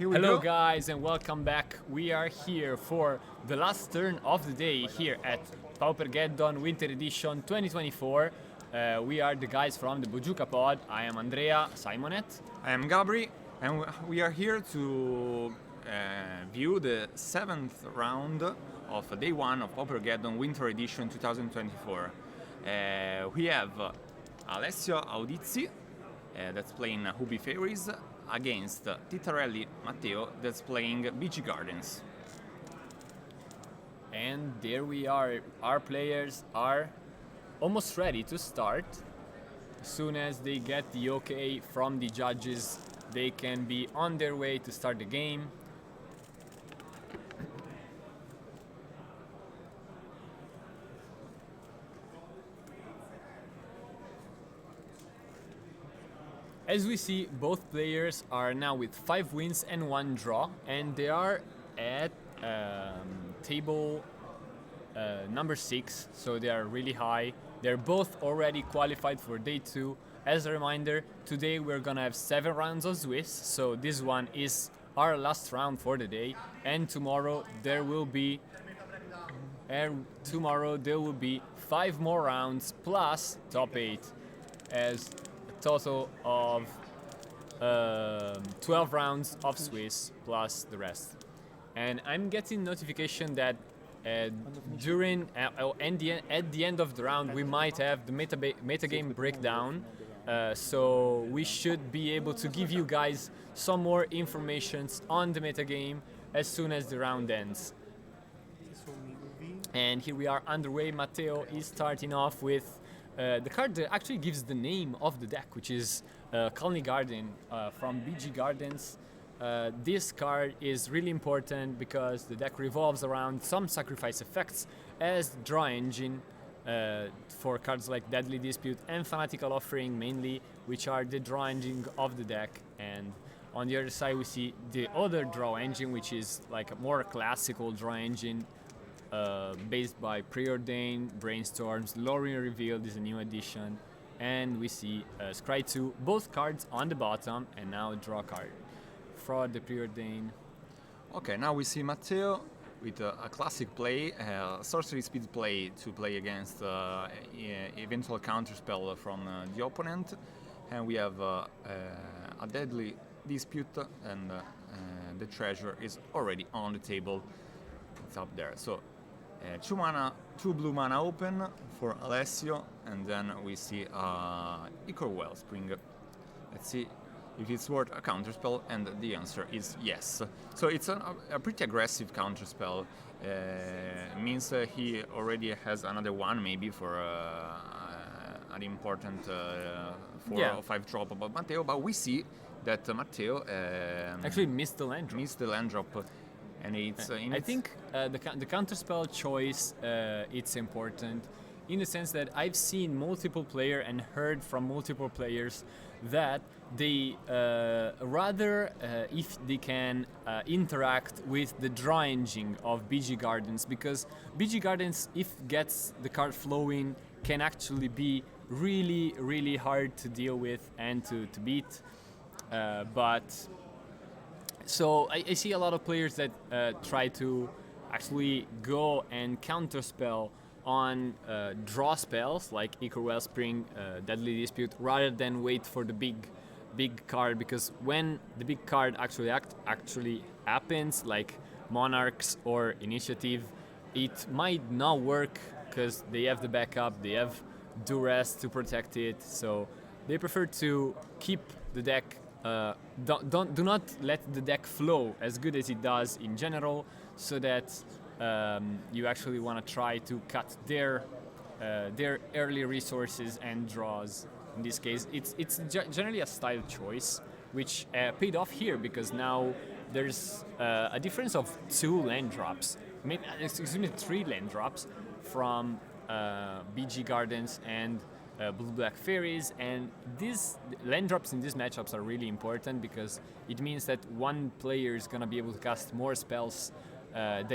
Hello guys and welcome back. We are here for the last turn of the day here at Paupergeddon Winter Edition 2024. We are the guys from the BojukaPod. I am Andrea Simonet. I am Gabri, and we are here to view the 7th round of day 1 of Paupergeddon Winter Edition 2024. We have Alessio Audizzi, that's playing Hubi Fairies, against Titarelli Matteo, that's playing BG Gardens. And there we are. Our players are almost ready to start. As soon as they get the okay from the judges, they can be on their way to start the game. As we see, both players are now with 5 wins and 1 draw, and they are at table number 6, so they are really high. They're both already qualified for day 2. As a reminder, today we're gonna have 7 rounds of Swiss, so this one is our last round for the day, and tomorrow there will be 5 more rounds plus top 8 as total of 12 rounds of Swiss plus the rest. And I'm getting notification that at the end of the round we might have the metagame breakdown, so we should be able to give you guys some more information on the metagame as soon as the round ends. And here we are underway. Matteo is starting off with the card that actually gives the name of the deck, which is Colony Garden from BG Gardens. This card is really important because the deck revolves around some sacrifice effects as draw engine for cards like Deadly Dispute and Fanatical Offering mainly, which are the draw engine of the deck. And on the other side we see the other draw engine, which is like a more classical draw engine based by Preordain, Brainstorms, Lorien Revealed is a new addition, and we see Scry 2, both cards on the bottom, and now draw card for the Preordain. Okay, now we see Matteo with a classic play, sorcery speed play to play against eventual counterspell from the opponent, and we have a Deadly Dispute, and the treasure is already on the table. It's up there. So 2 blue mana open for Alessio, and then we see Ichor Wellspring. Let's see if it's worth a counterspell, and the answer is yes. So it's a pretty aggressive counterspell. Means he already has another one, maybe for an important 4 or 5 drop about Matteo, but we see that Matteo actually missed the land drop. And it's I think the counterspell choice it's important in the sense that I've seen multiple players and heard from multiple players that they rather if they can interact with the draw engine of BG Gardens, because BG Gardens, if gets the card flowing, can actually be really, really hard to deal with and to beat. So I see a lot of players that try to actually go and counterspell on draw spells like Ichor Wellspring, Deadly Dispute, rather than wait for the big card, because when the big card actually happens, like Monarchs or Initiative, it might not work because they have the backup, they have Duress to protect it, so they prefer to keep the deck. Do not let the deck flow as good as it does in general, so that you actually want to try to cut their early resources and draws. In this case, it's generally a style choice, which paid off here, because now there's a difference of 2 land drops, maybe 3 land drops from BG Gardens and Blue-Black Fairies, and these land drops in these matchups are really important because it means that one player is gonna be able to cast more spells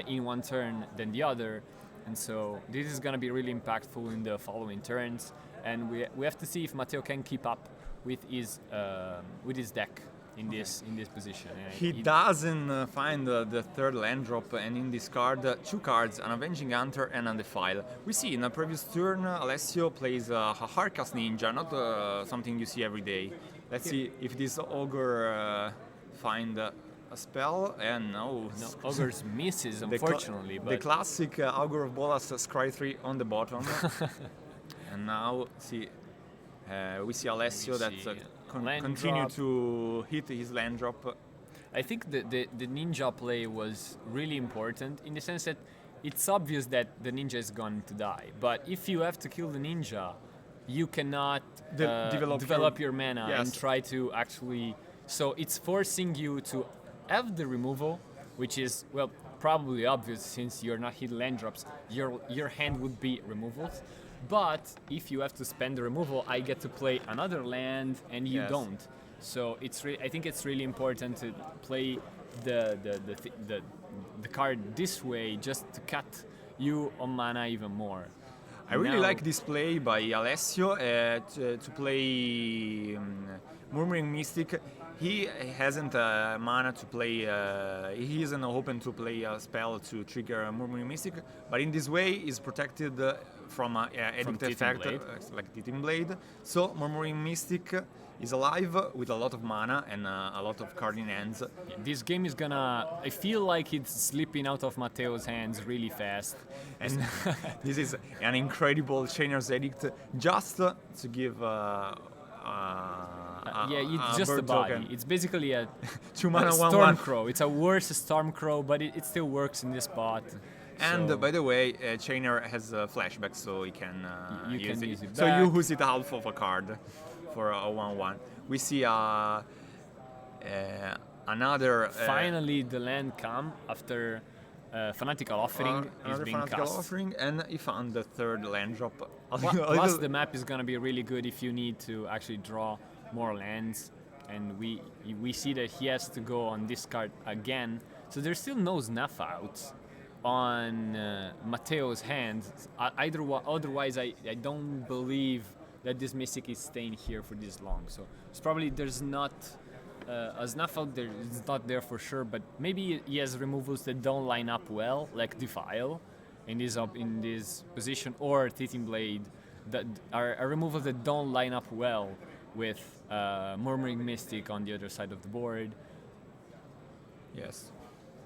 in one turn than the other, and so this is gonna be really impactful in the following turns, and we have to see if Matteo can keep up with his deck. in this position. He doesn't find the third land drop, and in this card, two cards, an Avenging Hunter and a Defile. We see in the previous turn, Alessio plays a Harkas Ninja, not something you see every day. Let's see if this Ogre find a spell, and no. Ogres misses, unfortunately. The classic Augur of Bolas Scry 3 on the bottom. And now, see, we see Alessio that continue to hit his land drop. I think the ninja play was really important in the sense that it's obvious that the ninja is going to die. But if you have to kill the ninja, you cannot develop your mana and try to actually... So it's forcing you to have the removal, which is, well, probably obvious since you're not hitting land drops. Your hand would be removals. But if you have to spend the removal, I get to play another land and you don't. So I think it's really important to play the card this way, just to cut you on mana even more. I really like this play by Alessio to play Murmuring Mystic. He hasn't mana to play, he isn't open to play a spell to trigger Murmuring Mystic, but in this way he's protected from Edict effect, like Teething Blade. So Murmuring Mystic is alive with a lot of mana and a lot of card in hands. Yeah, this game is gonna... I feel like it's slipping out of Matteo's hands really fast. And this is an incredible Chainer's Edict just to give... it's just a body. Token. It's basically a 2 mana Stormcrow. It's a worse Stormcrow, but it still works in this spot. And by the way, Chainer has a flashback, so he can use it. So back. you use it half of a card for a 1/1. We see another. Finally, the land come after Fanatical Offering is being Fanatical cast. Offering, and he found the third land drop. Plus, the map is gonna be really good if you need to actually draw more lands, and we see that he has to go on this card again. So there's still no snuff outs on Matteo's hand. Otherwise, I don't believe that this Mystic is staying here for this long. So it's probably there's not a snuff out there. It's not there for sure, but maybe he has removals that don't line up well, like Defile, in this position, or Teething Blade, that are removals that don't line up well with Murmuring Mystic on the other side of the board. Yes.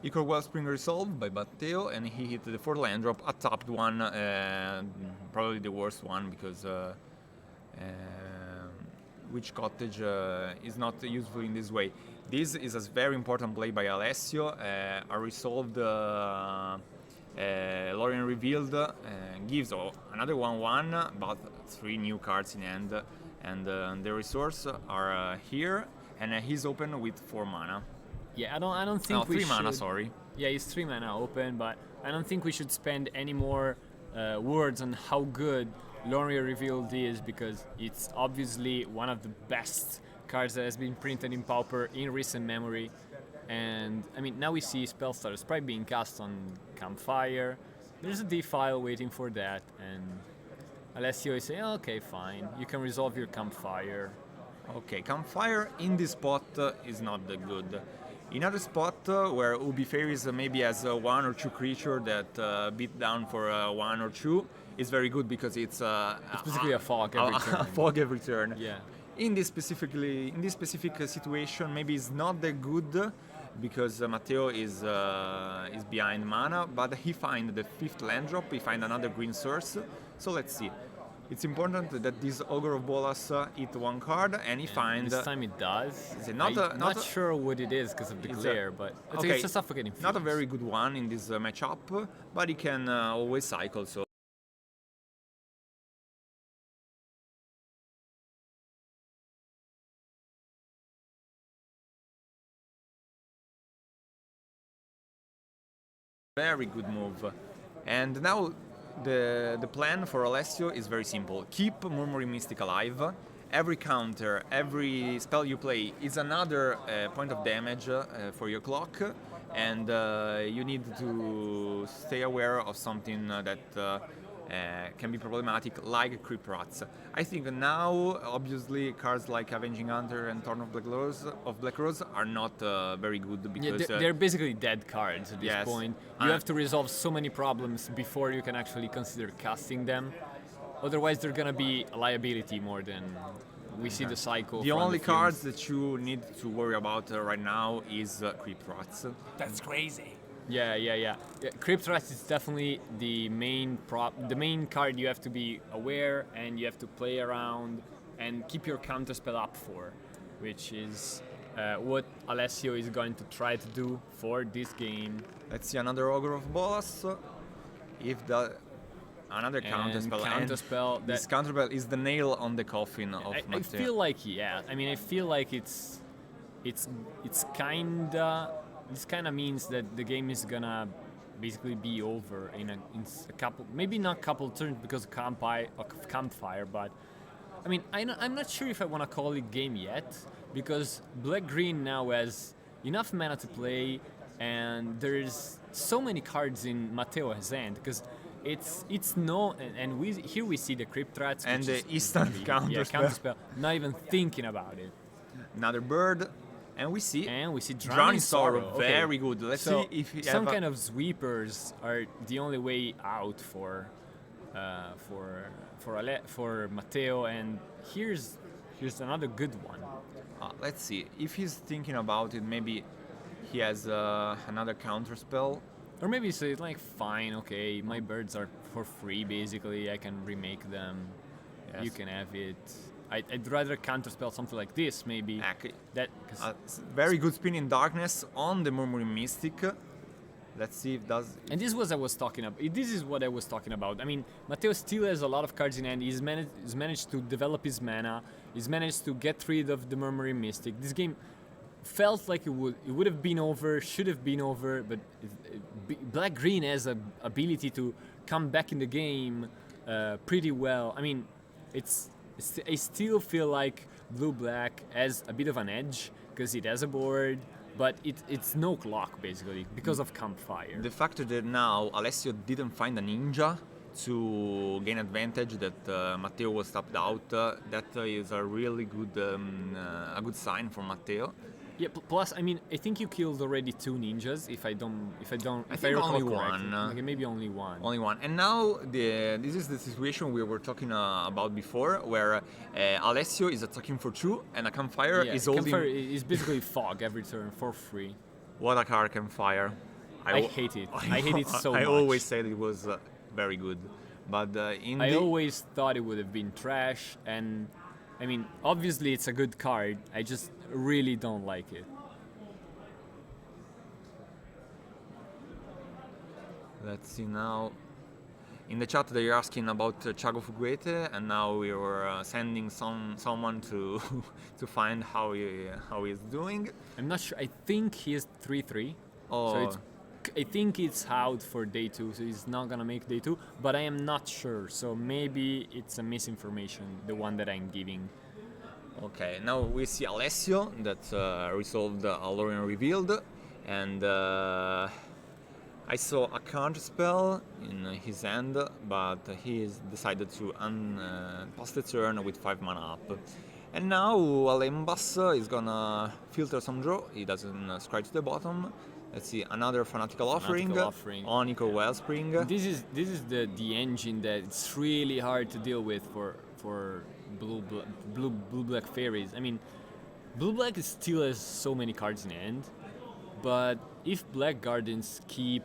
Equal Wellspring resolved by Matteo, and he hit the fourth land drop, a tapped one, probably the worst one because Witch Cottage is not useful in this way. This is a very important play by Alessio. A resolved Lorien Revealed gives another 1/1, but 3 new cards in hand, and the resource are here, and he's open with 4 mana. Yeah, I don't think we 3 should... mana, sorry. Yeah, he's 3 mana open, but I don't think we should spend any more words on how good Lorien Revealed is, because it's obviously one of the best cards that has been printed in Pauper in recent memory. And I mean, now we see Spellstar Sprite being cast on Campfire. There's a Defile waiting for that, and Alessio is saying, okay, fine, you can resolve your Campfire. Okay, Campfire in this spot is not that good. In other spot where Ubi Fairies maybe has 1 or 2 creature that beat down for 1 or 2, is very good because it's basically a fog every turn. A fog every turn. Yeah. In this specific situation, maybe it's not that good because Matteo is behind mana, but he find the 5th land drop. He find another green source. So let's see. It's important that this Ogre of Bolas hit 1 card, and he finds... This time it does. I'm not sure what it is because of the glare, but it's a suffocating field. Not a very good one in this matchup, but he can always cycle, so... Very good move. And now the plan for Alessio is very simple. Keep Murmuring Mystic alive. Every counter, every spell you play is another point of damage for your clock, and you need to stay aware of something that can be problematic, like Creep Rats. I think now, obviously, cards like Avenging Hunter and Thorn of Black Rose are not very good Yeah, because they're basically dead cards at this yes. point. You have to resolve so many problems before you can actually consider casting them. Otherwise, they're gonna be a liability more than we see the cycle. the from only the films. cards that you need to worry about right now is Creep Rats. That's crazy. Yeah. Crypt Rats is definitely the main card you have to be aware and you have to play around and keep your counterspell up for, which is what Alessio is going to try to do for this game. Let's see another Ogre of Bolas. If the another counterspell. Counterspell. This counterspell is the nail on the coffin of I Matteo. feel like I feel like it's kinda. This kind of means that the game is gonna basically be over in a couple, maybe not couple turns because of campfire, but I mean I'm not sure if I want to call it game yet because Black Green now has enough mana to play and there's so many cards in Matteo's hand because it's no and we see the Crypt Rats and the instant counterspell, not even thinking about it. Another bird. And we see Drowning Sorrow. Okay. Very good. Let's So see if he some kind of sweepers are the only way out for Matteo, and here's another good one. Let's see if he's thinking about it. Maybe he has another counter spell. Or maybe say like, fine, okay, my birds are for free. Basically, I can remake them. Yes. You can have it. I'd rather counterspell something like this, maybe. Okay. That Very good spin in darkness on the Murmuring Mystic. Let's see if does. And this is what I was talking about. I mean, Matteo still has a lot of cards in hand. He's managed to develop his mana. He's managed to get rid of the Murmuring Mystic. This game felt like it would have been over, should have been over, but Black Green has a ability to come back in the game pretty well. I mean, I still feel like Blue Black has a bit of an edge because it has a board, but it's no clock basically because of campfire. The fact that now Alessio didn't find a ninja to gain advantage, that Matteo was tapped out, that is a really good a good sign for Matteo. Yeah. Plus, I mean, I think you killed already 2 ninjas. If I recall only correctly. one. Okay, maybe only one. Only one. And now this is the situation we were talking about before, where Alessio is attacking for 2 and a campfire is holding. Campfire is basically fog every turn for free. What a card campfire! I hate it. I hate it so much. I always said it was very good, but I always thought it would have been trash, and I mean, obviously it's a good card. I just really don't like it. Let's see now. In the chat they're asking about Thiago Fuguete, and now we were sending someone to to find how he's doing. I'm not sure. I think he is 3-3. Oh. So I think it's out for day 2, so he's not gonna make day 2. But I am not sure. So maybe it's a misinformation, the one that I'm giving. Okay, now we see Alessio that resolved Alorian Revealed, and I saw a counter spell in his hand, but he decided to pass the turn with 5 mana up. And now Alembas is gonna filter some draw. He doesn't scratch to the bottom. Let's see, another Fanatical Offering on Eco Wellspring. This is the engine that it's really hard to deal with for blue black fairies. I mean, blue black still has so many cards in hand, but if Black Gardens keep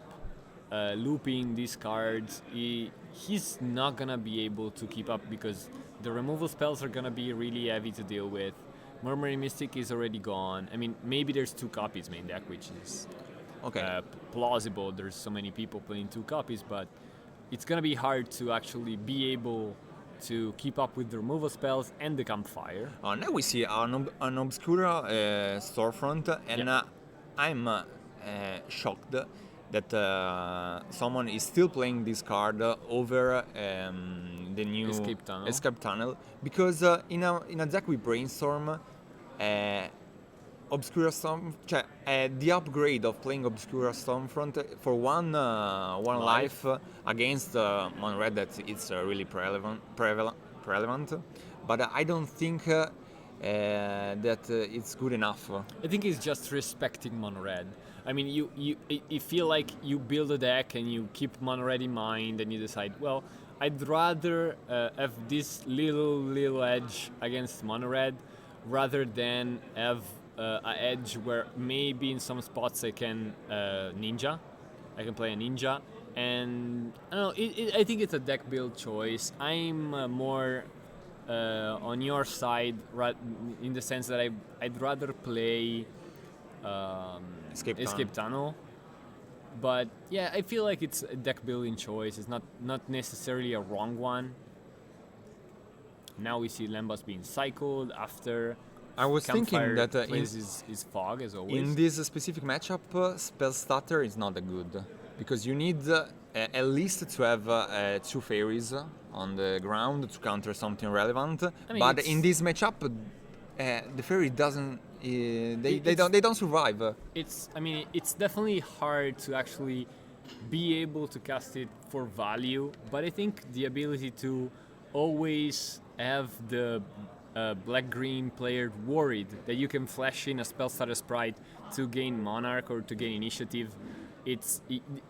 looping these cards, he's not gonna be able to keep up because the removal spells are gonna be really heavy to deal with. Murmuring Mystic is already gone. I mean, maybe there's 2 copies main deck, which is plausible. There's so many people playing 2 copies, but it's gonna be hard to actually be able to keep up with the removal spells and the campfire. Now we see an Obscura storefront, and I'm shocked that someone is still playing this card over the new Escape Tunnel, because in a deck with Brainstorm, Obscura Storm, the upgrade of playing Obscura Stormfront for one life against Mono Red, that it's really prevalent, but I don't think that it's good enough. I think it's just respecting Mono Red. I mean, you feel like you build a deck and you keep Mono Red in mind, and you decide, well, I'd rather have this little edge against Mono Red rather than have an edge where maybe in some spots I can ninja. I can play a ninja, and I don't know. I think it's a deck build choice. I'm more on your side, in the sense that I'd rather play Escape Tunnel. But yeah, I feel like it's a deck building choice. It's not necessarily a wrong one. Now we see Lembas being cycled after. I was thinking that plays his fog as always. In this specific matchup, Spell Stutter is not that good, because you need at least to have 2 fairies on the ground to counter something relevant. I mean, but in this matchup, the fairy doesn't. They don't survive. It's definitely hard to actually be able to cast it for value, but I think the ability to always have the black-green player worried that you can flash in a spell starter sprite to gain Monarch or to gain initiative,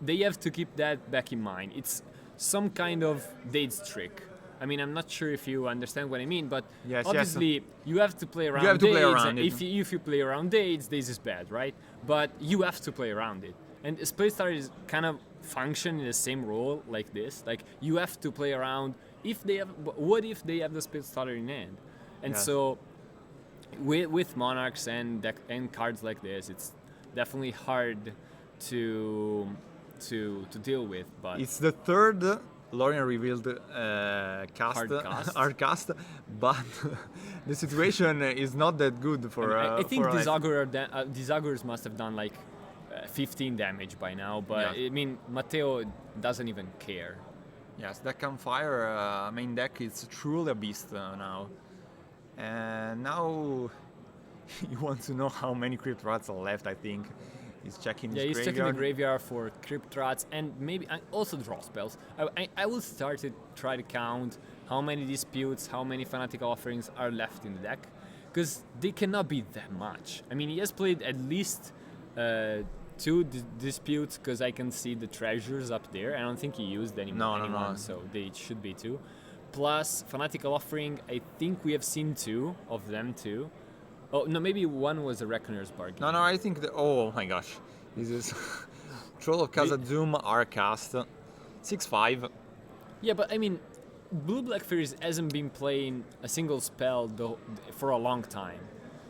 they have to keep that back in mind. It's some kind of Dade's trick. I mean, I'm not sure if you understand what I mean, but obviously you have to play around Dades. If you play around Dades is bad, right? But you have to play around it. And Spell Starter is kind of function in the same role like this. Like, you have to play around what if they have the Spell Starter in hand? And so with Monarchs and cards like this, it's definitely hard to deal with. But it's the third Lorien revealed hard cast, but the situation is not that good for. I think these Augurs must have done like 15 damage by now, but I mean, Matteo doesn't even care. Yes, that Campfire main deck is truly a beast now. And now you want to know how many Crypt Rats are left, I think. He's checking his graveyard. He's checking the graveyard for Crypt Rats and maybe also draw spells. I will start to try to count how many disputes, how many Fanatic Offerings are left in the deck, because they cannot be that much. I mean, he has played at least 2 disputes, because I can see the treasures up there. I don't think he used anyone, so they should be 2. Plus Fanatical Offering, I think we have seen 2 of them too. Oh no, maybe one was a Reckoner's Bargain. No, I think oh my gosh, this is Troll of Khazad-dûm Arcast, 6/5. Yeah, but I mean, Blue Black Fairies hasn't been playing a single spell for a long time,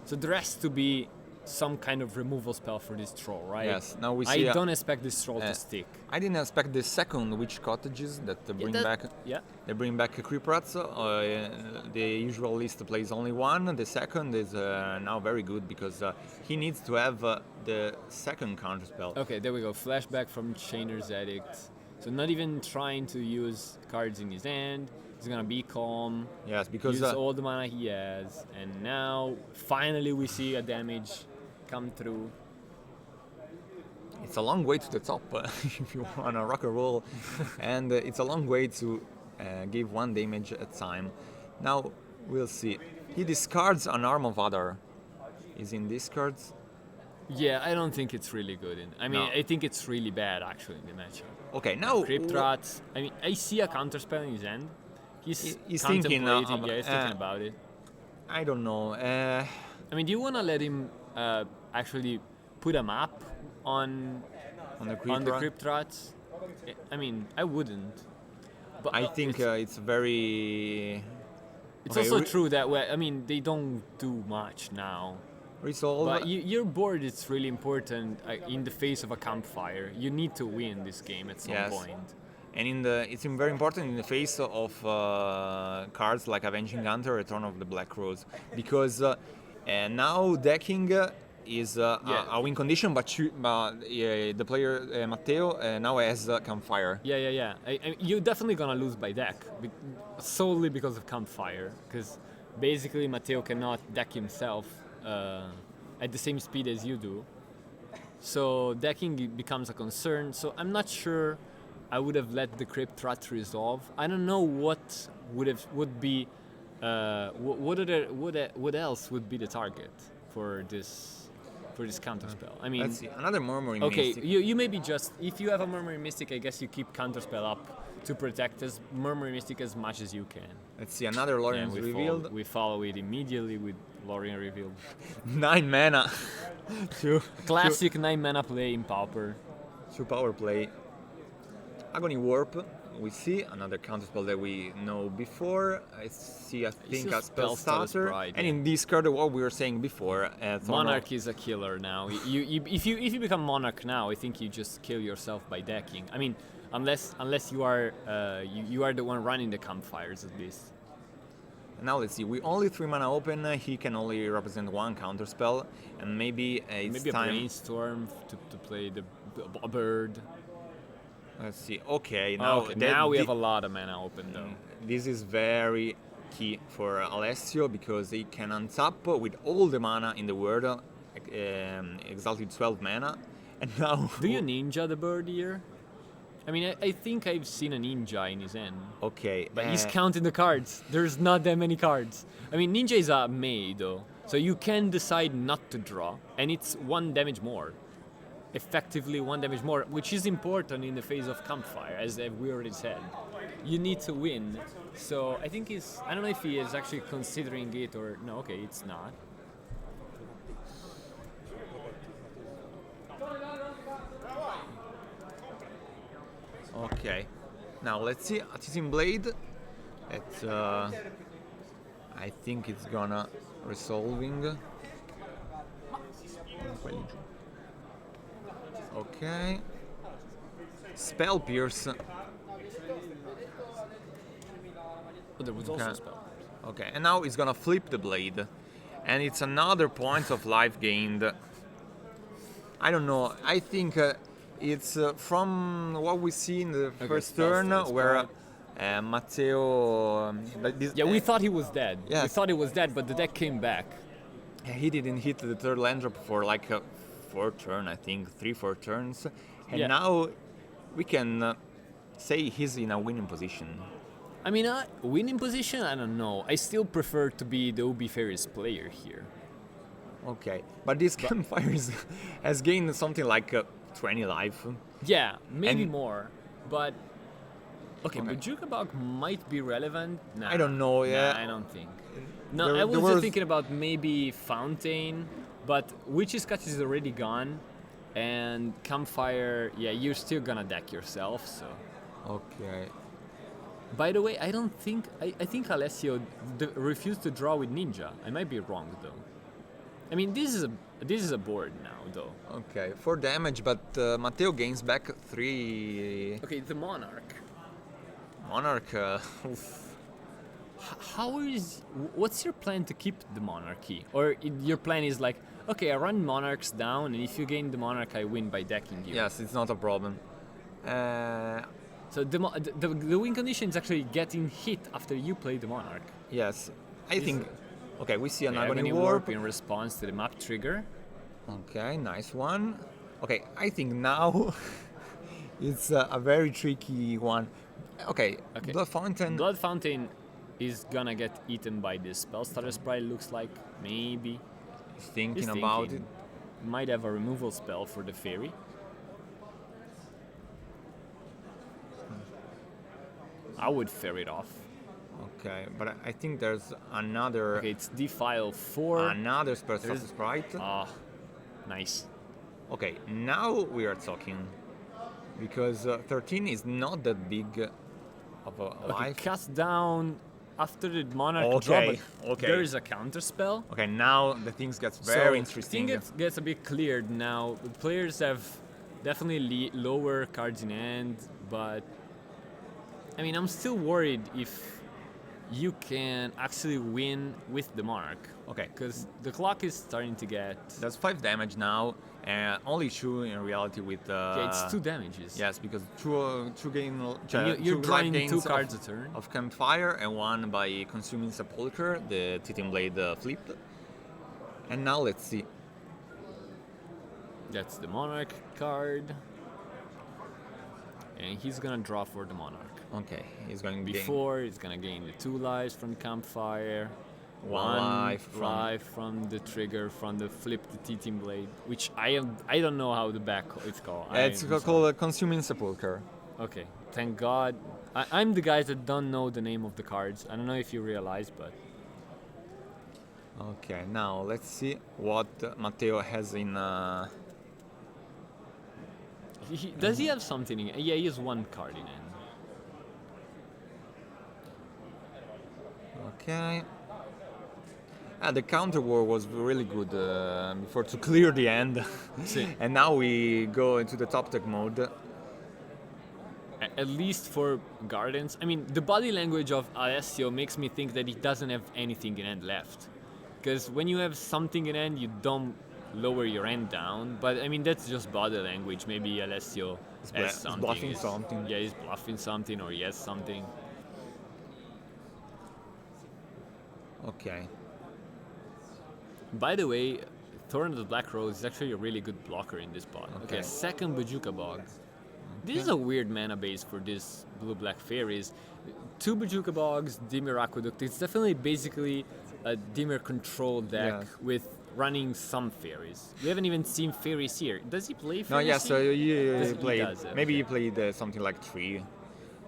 so there has to be some kind of removal spell for this troll, right? Yes. Now we see. I don't expect this troll to stick. I didn't expect the second Witch Cottages that bring back. Yeah. They bring back Crypt Rats. The usual list plays only 1. The second is now very good, because he needs to have the second counter spell. Okay, there we go. Flashback from Chainer's Edict. So not even trying to use cards in his hand. He's gonna be calm. Yes, because use all the mana he has, and now finally we see a damage come through. It's a long way to the top if you want to rock and roll, and it's a long way to give 1 damage at a time. Now we'll see. He discards an Arm of Adar. Is in discards. Yeah, I don't think it's really good. I think it's really bad actually in the matchup. Okay, now Crypt Rats. I mean, I see a counterspell in his hand. He's thinking. He's thinking about it. I don't know. I mean, do you want to let him actually put a map on the Crypt Rats? I mean, I wouldn't. But I think it's very. It's also true that they don't do much now. Resolve. But your board is really important in the face of a campfire. You need to win this game at some point. And it's very important in the face of cards like Avenging Hunter, Return of the Black Rose, because now decking is a win condition, but the player Matteo now has Campfire. Yeah. You're definitely gonna lose by deck, solely because of Campfire, because basically Matteo cannot deck himself at the same speed as you do. So decking becomes a concern. So I'm not sure I would have let the Crypt Rat resolve. I don't know what would be what else would be the target for this counterspell. I mean, Let's see, another Murmuring okay, Mystic. you maybe just, if you have a Murmuring Mystic, I guess you keep counterspell up to protect as Murmuring Mystic as much as you can. Let's see, another Lorian's And revealed. we follow it immediately with Lorien revealed. 9 mana. two, Classic 9 mana play in Pauper. two power play. Agony Warp. We see another counterspell that we know before. I think a spell starter. Pride, and yeah. in this card, what we were saying before, Monarch is a killer now. If you become Monarch now, I think you just kill yourself by decking. I mean, unless you are you are the one running the campfires at least. Now let's see. We only 3 mana open. He can only represent one counterspell, and maybe it's Maybe a time. brainstorm to play a bird. Let's see. Okay, now Okay, now we have a lot of mana open though. This is very key for Alessio because he can untap with all the mana in the world, exalted 12 mana, and now. Do you ninja the bird here? I mean, I think I've seen a ninja in his hand. Okay, But he's counting the cards. There's not that many cards. I mean, ninja is a Mei though, so you can decide not to draw, and it's 1 damage more. Effectively 1 damage more, which is important in the phase of campfire, as we already said. You need to win. So I think I don't know if he is actually considering it or no. Okay, it's not. Okay, now let's see. Attitude Blade. It's I think it's gonna resolving. Okay. Spell Pierce. Oh, there was also Okay. a spell. Okay, and now he's gonna flip the blade, and it's another point of life gained. I don't know. I think it's from what we see in the first turn, that's where Matteo. We thought he was dead. We Yes. thought he was dead, but the deck came back. He didn't hit the third land drop for like 4 turns, I think, 3-4 turns, and Yeah. now we can say he's in a winning position. I mean, winning position, I don't know. I still prefer to be the Ubi Ferris player here. Okay, but this campfire has gained something like 20 life. Yeah, maybe And- more, but okay, Okay. BojukaPod might be relevant. Nah, I don't know, yeah. Nah, I don't think. No, There- I was there just was- thinking about maybe Fountain, but Witch's Catch is already gone, and Campfire, yeah, you're still gonna deck yourself. So, Okay. by the way, I don't think I think Alessio refused to draw with Ninja. I might be wrong though. I mean, this is a board now though. Okay, 4 damage, but Matteo gains back 3 Okay, the Monarch. Monarch. Oof. What's your plan to keep the monarchy? Or your plan is like, okay, I run monarchs down, and if you gain the monarch, I win by decking you. Yes, it's not a problem. So the win condition is actually getting hit after you play the monarch. Yes, I think. Okay, we see an Okay, Agony Agony Warp. in response to the map trigger. Okay, nice one. Okay, I think now it's a very tricky one. Okay, Okay. Blood Fountain. Blood Fountain is gonna get eaten by this spell starter sprite. Looks like maybe is thinking He's about it. thinking. Might have a removal spell for the fairy. I would ferry it off. Okay, but I think there's another Okay, it's defile 4. another spell There's- starter sprite. Ah, nice. Okay, now we are talking because 13 is not that big of a Okay, life. cast down after the monarch Okay, draw, but okay. there is a counter spell. Okay, now the things gets very interesting. Thing gets a bit cleared now. The players have definitely lower cards in hand, but I mean, I'm still worried if you can actually win with the monarch. Okay. Because the clock is starting to get. That's 5 damage now, and only 2 in reality with. Yeah, it's 2 damages. Yes, because two gain. And you're two drawing life 2 gains cards a turn. of Campfire, and 1 by consuming Sepulcher, the Titan Blade flip. And now let's see. That's the Monarch card. And he's gonna draw for the Monarch. Okay, he's going to Before, he's gonna gain the 2 lives from the campfire, One life from the trigger, from the flip the Teething Blade, which I don't know how the back it's called. It's called Consuming Sepulchre. Okay, thank God. I'm the guys that don't know the name of the cards. I don't know if you realize, but Okay, now let's see what Matteo has in. does he have something in? Yeah, he has 1 card in hand. Okay. The counter war was really good before to clear the end, See. and now we go into the top deck mode. At least for Gardens. I mean, the body language of Alessio makes me think that he doesn't have anything in hand left. Because when you have something in hand, you don't lower your hand down. But I mean, that's just body language. Maybe Alessio has something. Bluffing something. Yeah, he's bluffing something, or he has something. Okay. By the way, Thorn of the Black Rose is actually a really good blocker in this pot. Okay, second BojukaPod. This is a weird mana base for this blue-black fairies. 2 BojukaPods, Dimir Aqueduct. It's definitely basically a Dimir control deck with running some fairies. We haven't even seen fairies here. Does he play fairies? No, yeah, so here? you played. does, Maybe okay. you played something like 3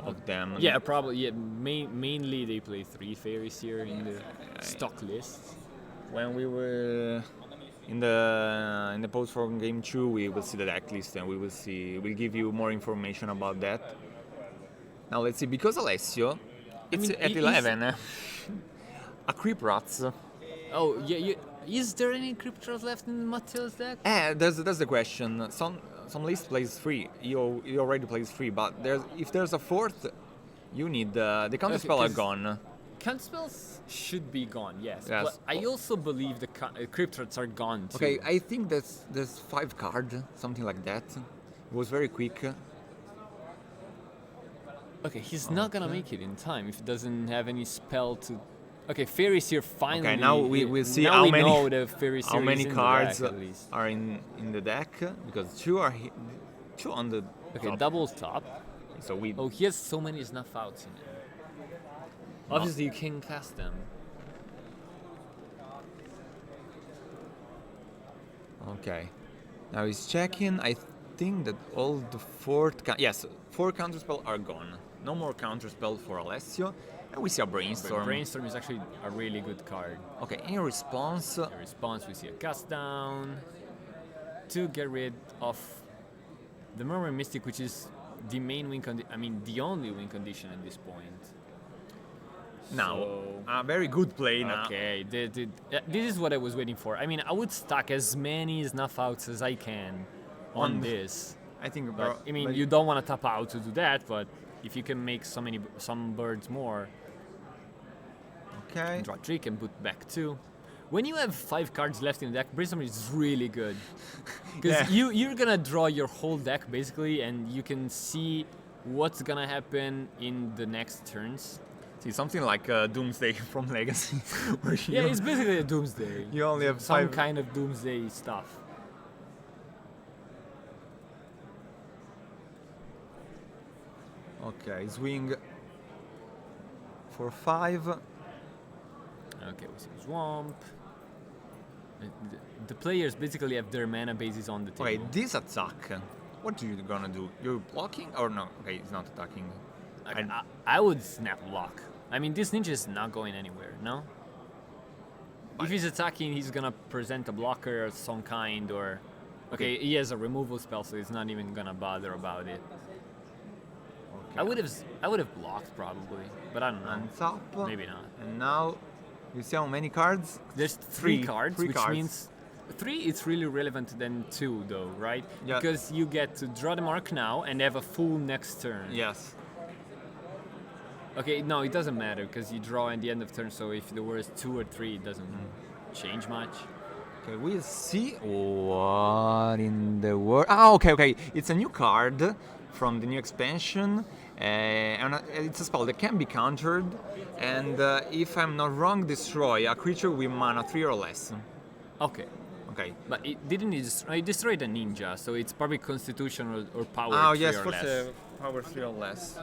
of them. Yeah, probably. Yeah, mainly they play 3 fairies here in the stock list. When we were in the post from game 2, we will see the deck list and we'll give you more information about that. Now let's see, because Alessio, it's at 11. A Creep Rats. Oh, yeah. Is there any Cryptras left in Matteo's deck? That's the question. Some list plays 3. He already plays 3, but if there's a 4th, you need the counter spell are gone. Counterspells should be gone, yes. But I also believe the Cryptrats are gone too. Okay, I think there's 5 cards, something like that. It was very quick. Okay, he's not gonna make it in time if he doesn't have any spell to. Okay, Fairies here finally. Okay, now we'll see now how we many know the Fairy how many in cards the deck, at least. are in the deck, because 2 are 2 on the Okay, top. double top. So we Oh, he has so many snuff outs in it. Obviously, you can cast them. Okay. Now he's checking. I think that all the 4 counterspell are gone. No more counterspell for Alessio. And we see a Brainstorm. Brainstorm is actually a really good card. Okay, in response, In response, we see a cast down to get rid of the Murmur Mystic, which is the main win the only win condition at this point. now So- a very good play now. Okay, this is what I was waiting for. I mean, I would stack as many snuff outs as I can on this. I think, But, I mean, you don't want to tap out to do that, but if you can make some birds more, okay. draw 3 and put back 2. When you have 5 cards left in the deck, Brainstorm is really good. Because you're gonna draw your whole deck basically, and you can see what's gonna happen in the next turns. See, something like Doomsday from Legacy. where Yeah, it's basically a Doomsday. you only have Some 5. kind of Doomsday stuff. Okay, swing for 5. Okay, we see Swamp. The players basically have their mana bases on the table. Okay, this attack. What are you gonna do? You're blocking or no? Okay, it's not attacking. I would snap block. I mean, this ninja is not going anywhere, no? If he's attacking, he's gonna present a blocker of some kind, or... Okay, he has a removal spell, so he's not even gonna bother about it. Okay. I would have blocked probably, but I don't know. And top. Maybe not. And now, you see how many cards? There's 3 cards, Three which cards. means 3 it's really relevant than 2 though, right? Yeah. Because you get to draw the mark now and have a full next turn. Yes. Okay, no, it doesn't matter because you draw at the end of turn, so if there was 2 or 3, it doesn't change much. Okay, we'll see what in the world. Ah, okay. It's a new card from the new expansion. And it's a spell that can be countered. And if I'm not wrong, destroy a creature with mana 3 or less. Okay. Okay. But it didn't it destroyed a ninja, so it's probably constitution or power Oh 3 yes, or forse less. power 3 or less.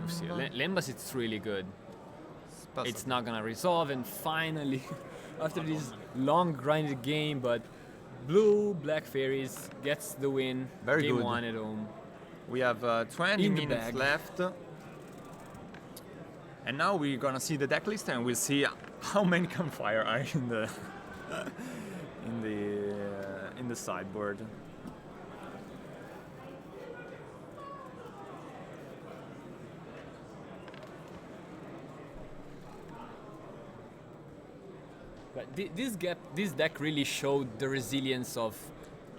See, Lemba. Lembas, it's really good. Spazza. It's not gonna resolve, and finally, after this long grinded game, but Black Fairies gets the win. Very game good. 1 at home. We have 20 In the minutes bag. left. And now we're gonna see the deck list and we'll see how many campfire are in the in the sideboard. But this deck really showed the resilience of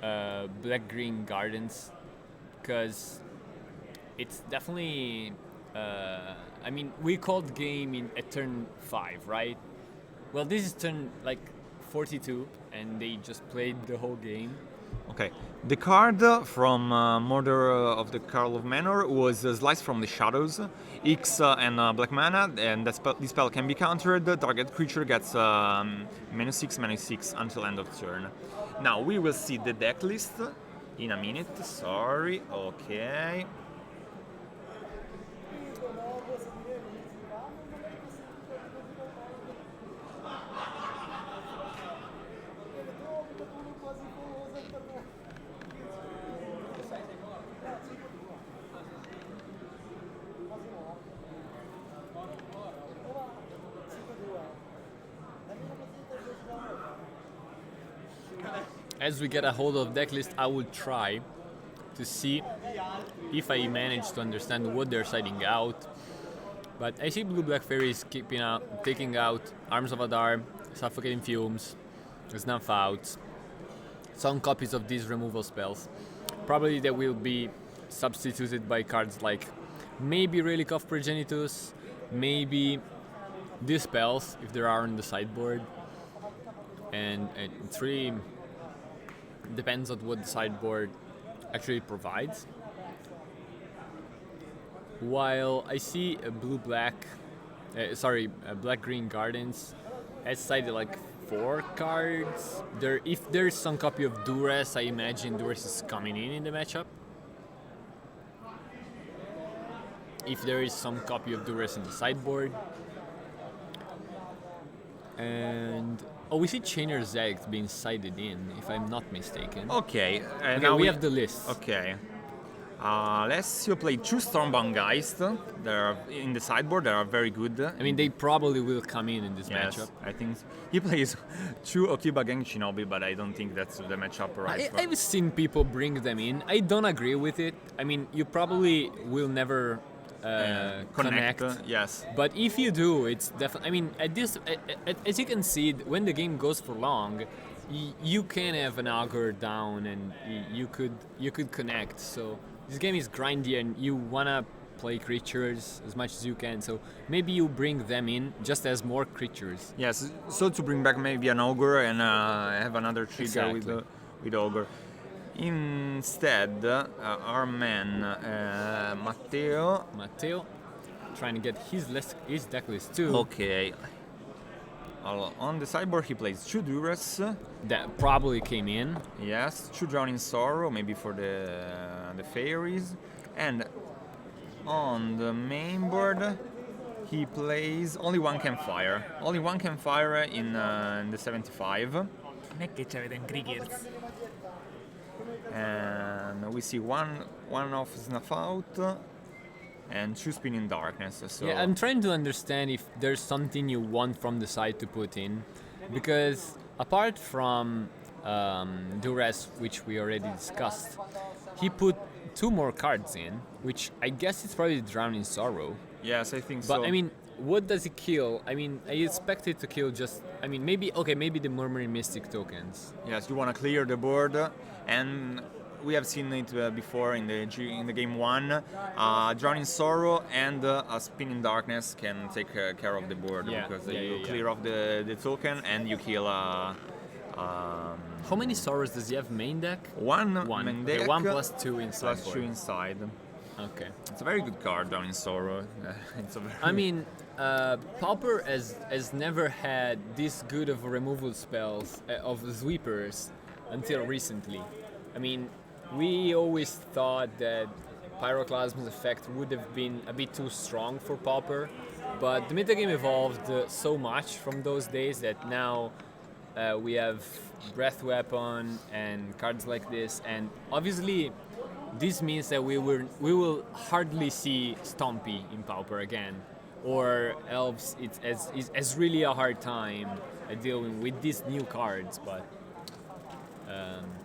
Black-Green Gardens, because it's definitely. I mean, we called game at turn 5, right? Well, this is turn like 42, and they just played the whole game. Okay, the card from Murder of the Carl of Manor was Slice from the Shadows, X and black mana, and this spell can be countered. Target creature gets -6/-6 until end of turn. Now we will see the deck list in a minute. Sorry, okay. As we get a hold of deck list, I will try to see if I manage to understand what they're siding out. But I see Black Fairies taking out Arms of Adar, Suffocating Fumes, Snuff Outs, some copies of these removal spells. Probably they will be substituted by cards like maybe Relic of Progenitus, maybe these spells if there are on the sideboard. And it's really depends on what the sideboard actually provides. While I see Black-Green Gardens has sided like 4 cards. If there's some copy of Duress, I imagine Duress is coming in the matchup. If there is some copy of Duress in the sideboard. And we see Chainer's Act being sided in, if I'm not mistaken. Okay, Okay, now we have the list. Okay. Alessio played 2 Stormbound Geist. They're in the sideboard. They are very good. I mean, they probably will come in this Yes, matchup. I think he plays 2 Okiba Gang Shinobi, but I don't think that's the matchup right. I've seen people bring them in. I don't agree with it. I mean, you probably will never connect. Yes. But if you do, it's definitely. I mean, as you can see, when the game goes for long, you can have an augur down, and you could connect. So this game is grindy, and you wanna play creatures as much as you can. So maybe you bring them in just as more creatures. Yes. So to bring back maybe an ogre and have another trigger Exactly. with ogre. Instead, our man Matteo. Trying to get his deck list too. Okay. On the sideboard, he plays 2 Duress. That probably came in. Yes, 2 Drowning Sorrow, maybe for the fairies. And on the main board, he plays only 1 Campfire. Only 1 Campfire in the 75. Non è che c'avete un cricket. And we see one of Snuff Out and 2 Spinning Darkness. So Yeah, I'm trying to understand if there's something you want from the side to put in, because apart from Duress, which we already discussed, he put 2 more cards in, which I guess it's probably Drowning Sorrow. yes, I think But so. I mean, what does it kill? I mean, I expect it to kill just. I mean, maybe the Murmuring Mystic tokens. Yes, you want to clear the board, and we have seen it before in the game 1. Drowning Sorrow and a Spinning Darkness can take care of the board because you clear off the token and you kill. How many sorrows does he have main deck? One One. main Okay, deck, 1 plus 2 inside. plus 2 inside. Okay. It's a very good card, Down in Sorrow. It's a very I mean, Pauper has never had this good of removal spells of sweepers until recently. I mean, we always thought that Pyroclasm's effect would have been a bit too strong for Pauper, but the metagame evolved so much from those days that now we have Breath Weapon and cards like this, and obviously this means that we will hardly see Stompy in Pauper again, or Elves. It's really a hard time dealing with these new cards, but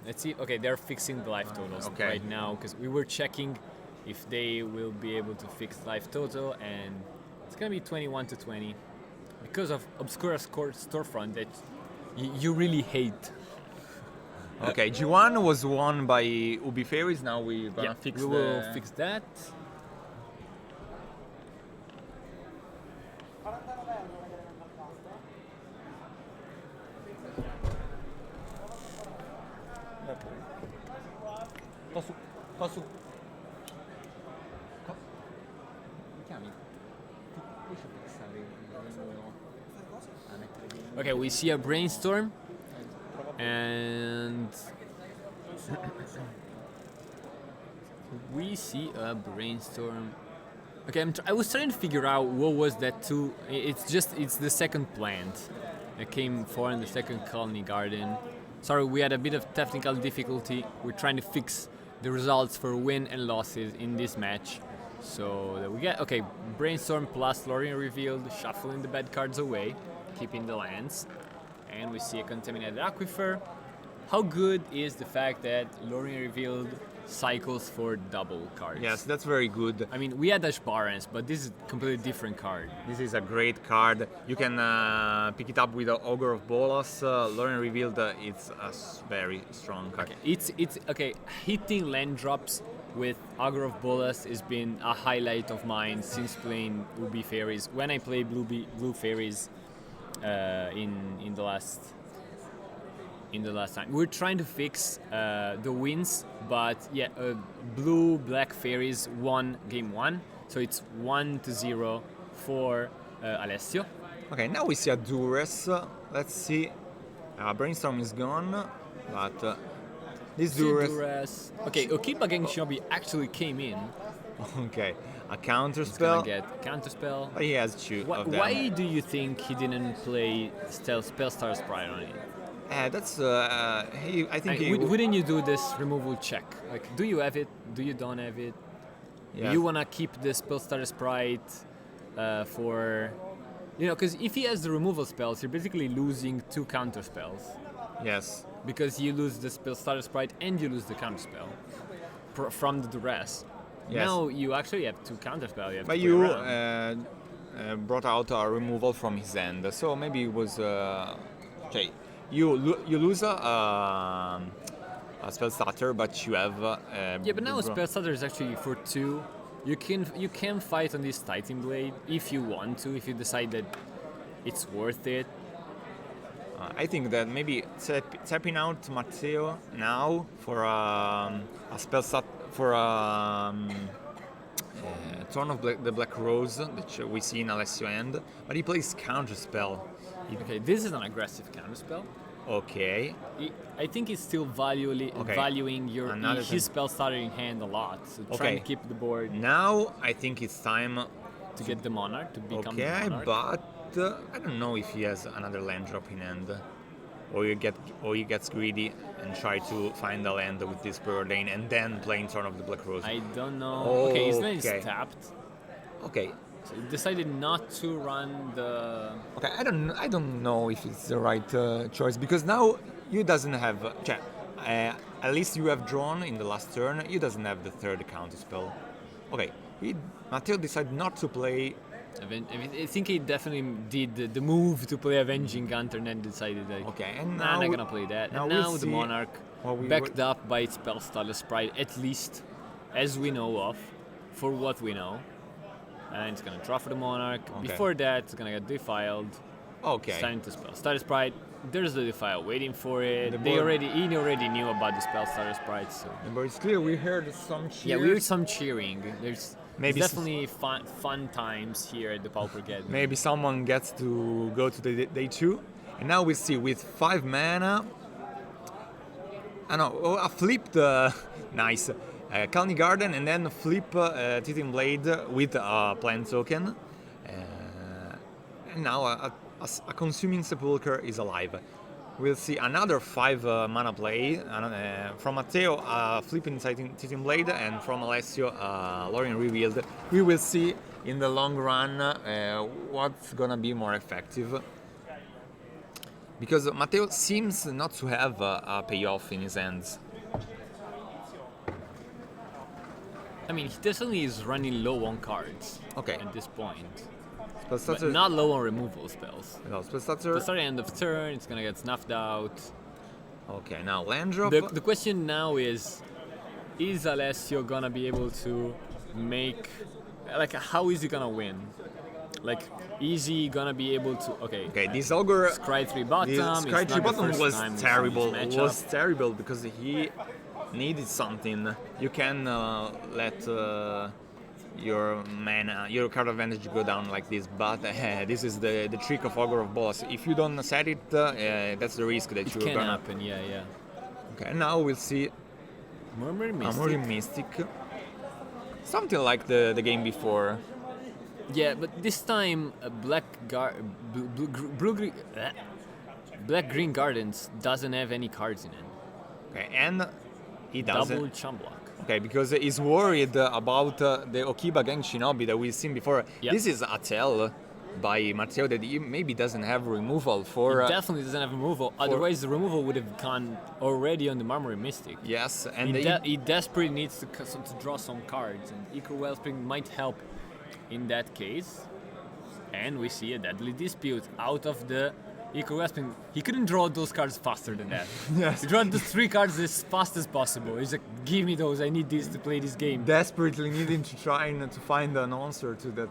let's see. Okay, they're fixing the life totals right now because we were checking if they will be able to fix life total, and it's gonna be 21-20 because of Obscura's storefront that you really hate. Okay, G1 was won by Ubi Fairies. Now we're gonna we will fix that. Posso. Okay, we see a brainstorm, and we see a brainstorm. Okay, I was trying to figure out what was that too. It's the second plant. It came for in the second colony garden. Sorry, we had a bit of technical difficulty. We're trying to fix the results for win and losses in this match. So that we get brainstorm plus Lorien revealed, shuffling the bad cards away, keeping the lands, and we see a contaminated aquifer. How good is the fact that Lorien revealed cycles for double cards? Yes, that's very good. I mean, we had Ash Barons, but this is a completely different card. This is a great card. You can pick it up with the Ogre of Bolas. Lorien revealed it's a very strong card. Okay. It's okay. Hitting land drops with Ogre of Bolas has been a highlight of mine since playing Ubi Fairies. When I play Blue Fairies in the last time, we're trying to fix the wins, but Blue Black Fairies won game 1, so it's 1-0 for Alessio. Okay, now we see a Duress. Let's see. Brainstorm is gone, but this Duress. Okay, Okiba Genshinobi actually came in. Okay, a counter He's spell. gonna get counter spell. But he has two of them. Why do you think he didn't play Spellstar Sprite on it? That's I think wouldn't you do this removal check? Like, do you have it? Do you don't have it? Yes. Do you wanna keep the Spellstar Sprite for, because if he has the removal spells, you're basically losing 2 counter spells. Yes. Because you lose the Spellstar Sprite and you lose the counter spell from the duress. Yes. Now you actually have 2 counter spells. But you brought out a removal from his end, so maybe it was okay. You lose a spell starter, but you have but now spell starter is actually for 2. You can fight on this Titan Blade if you want to, if you decide that it's worth it. I think that maybe tapping out Matteo now for a spell start for Turn of the Black Rose that we see in Alessio end, but he plays counter spell. Okay, this is an aggressive counter spell. Okay. I think he's still valuing his spell starter in hand a lot. So trying to keep the board. Now I think it's time to get the Monarch to become the Monarch. But I don't know if he has another land drop in hand, or he gets greedy and try to find a land with this Preordain and then playing Turn of the Black Rose. I don't know. Okay, his land is tapped. Okay. So he decided not to run the. Okay, I don't know if it's the right choice, because now you doesn't have. At least you have drawn in the last turn. You doesn't have the third counter spell. Okay, Matteo decided not to play. I think he definitely did the move to play Avenging Gunter and then decided that. Okay, and now I'm not gonna play that. Now and now the Monarch, backed up by its Spellstar Sprite, at least as we know of, for what we know. And it's gonna draw for the Monarch. Okay. Before that, it's gonna get defiled. Okay. It's time to spell. Starter Sprite, there's the Defile waiting for it. The He board- already knew about the spell Starter Sprite, so... But it's clear we heard some cheers. Yeah, we heard some cheering. There's Maybe definitely fun times here at the Paupergeddon. Maybe someone gets to go to the day 2. And now we see with 5 mana. I flipped nice. Calni Garden and then flip Titan Blade with a plant token. And now a Consuming Sepulchre is alive. We'll see another 5 mana play from Matteo, flipping Titan Blade, and from Alessio, Lorien Revealed. We will see in the long run what's gonna be more effective. Because Matteo seems not to have a payoff in his hands. I mean, he definitely is running low on cards Okay. at this point. Spellstarter, But not low on removal spells. no, The Spellstarter. start end of turn, it's gonna get snuffed out. Okay, now land drop. The question now is Alessio gonna be able to make... Like, how is he gonna win? Like, is he gonna be able to... Okay, this Ogre. Scry 3 bottom. This it's Scry not 3 the bottom first was time we see terrible. this It matchup. was terrible because he needed something. You can let your mana, your card advantage go down like this, but this is the trick of Ogre of Boss. If you don't set it, that's the risk that It you're can gonna. happen, yeah. Okay, now we'll see Murmuring Mystic. Armory Mystic. Something like the game before. Yeah, but this time Black Green Gardens doesn't have any cards in it. Okay, and he doesn't. Double chum block. Okay, because he's worried about the Okiba Gang Shinobi that we've seen before. Yep. This is a tell by Matteo that he maybe doesn't have removal for. Definitely doesn't have removal. Otherwise, the removal would have gone already on the Marmory Mystic. Yes, and He desperately needs to draw some cards, and Eco Wellspring might help in that case. And we see a Deadly Dispute out of the Eco Wellspring. He couldn't draw those cards faster than that. Yes. He drew the 3 cards as fast as possible. He's like, give me those, I need these to play this game. desperately needing to try to find an answer to that.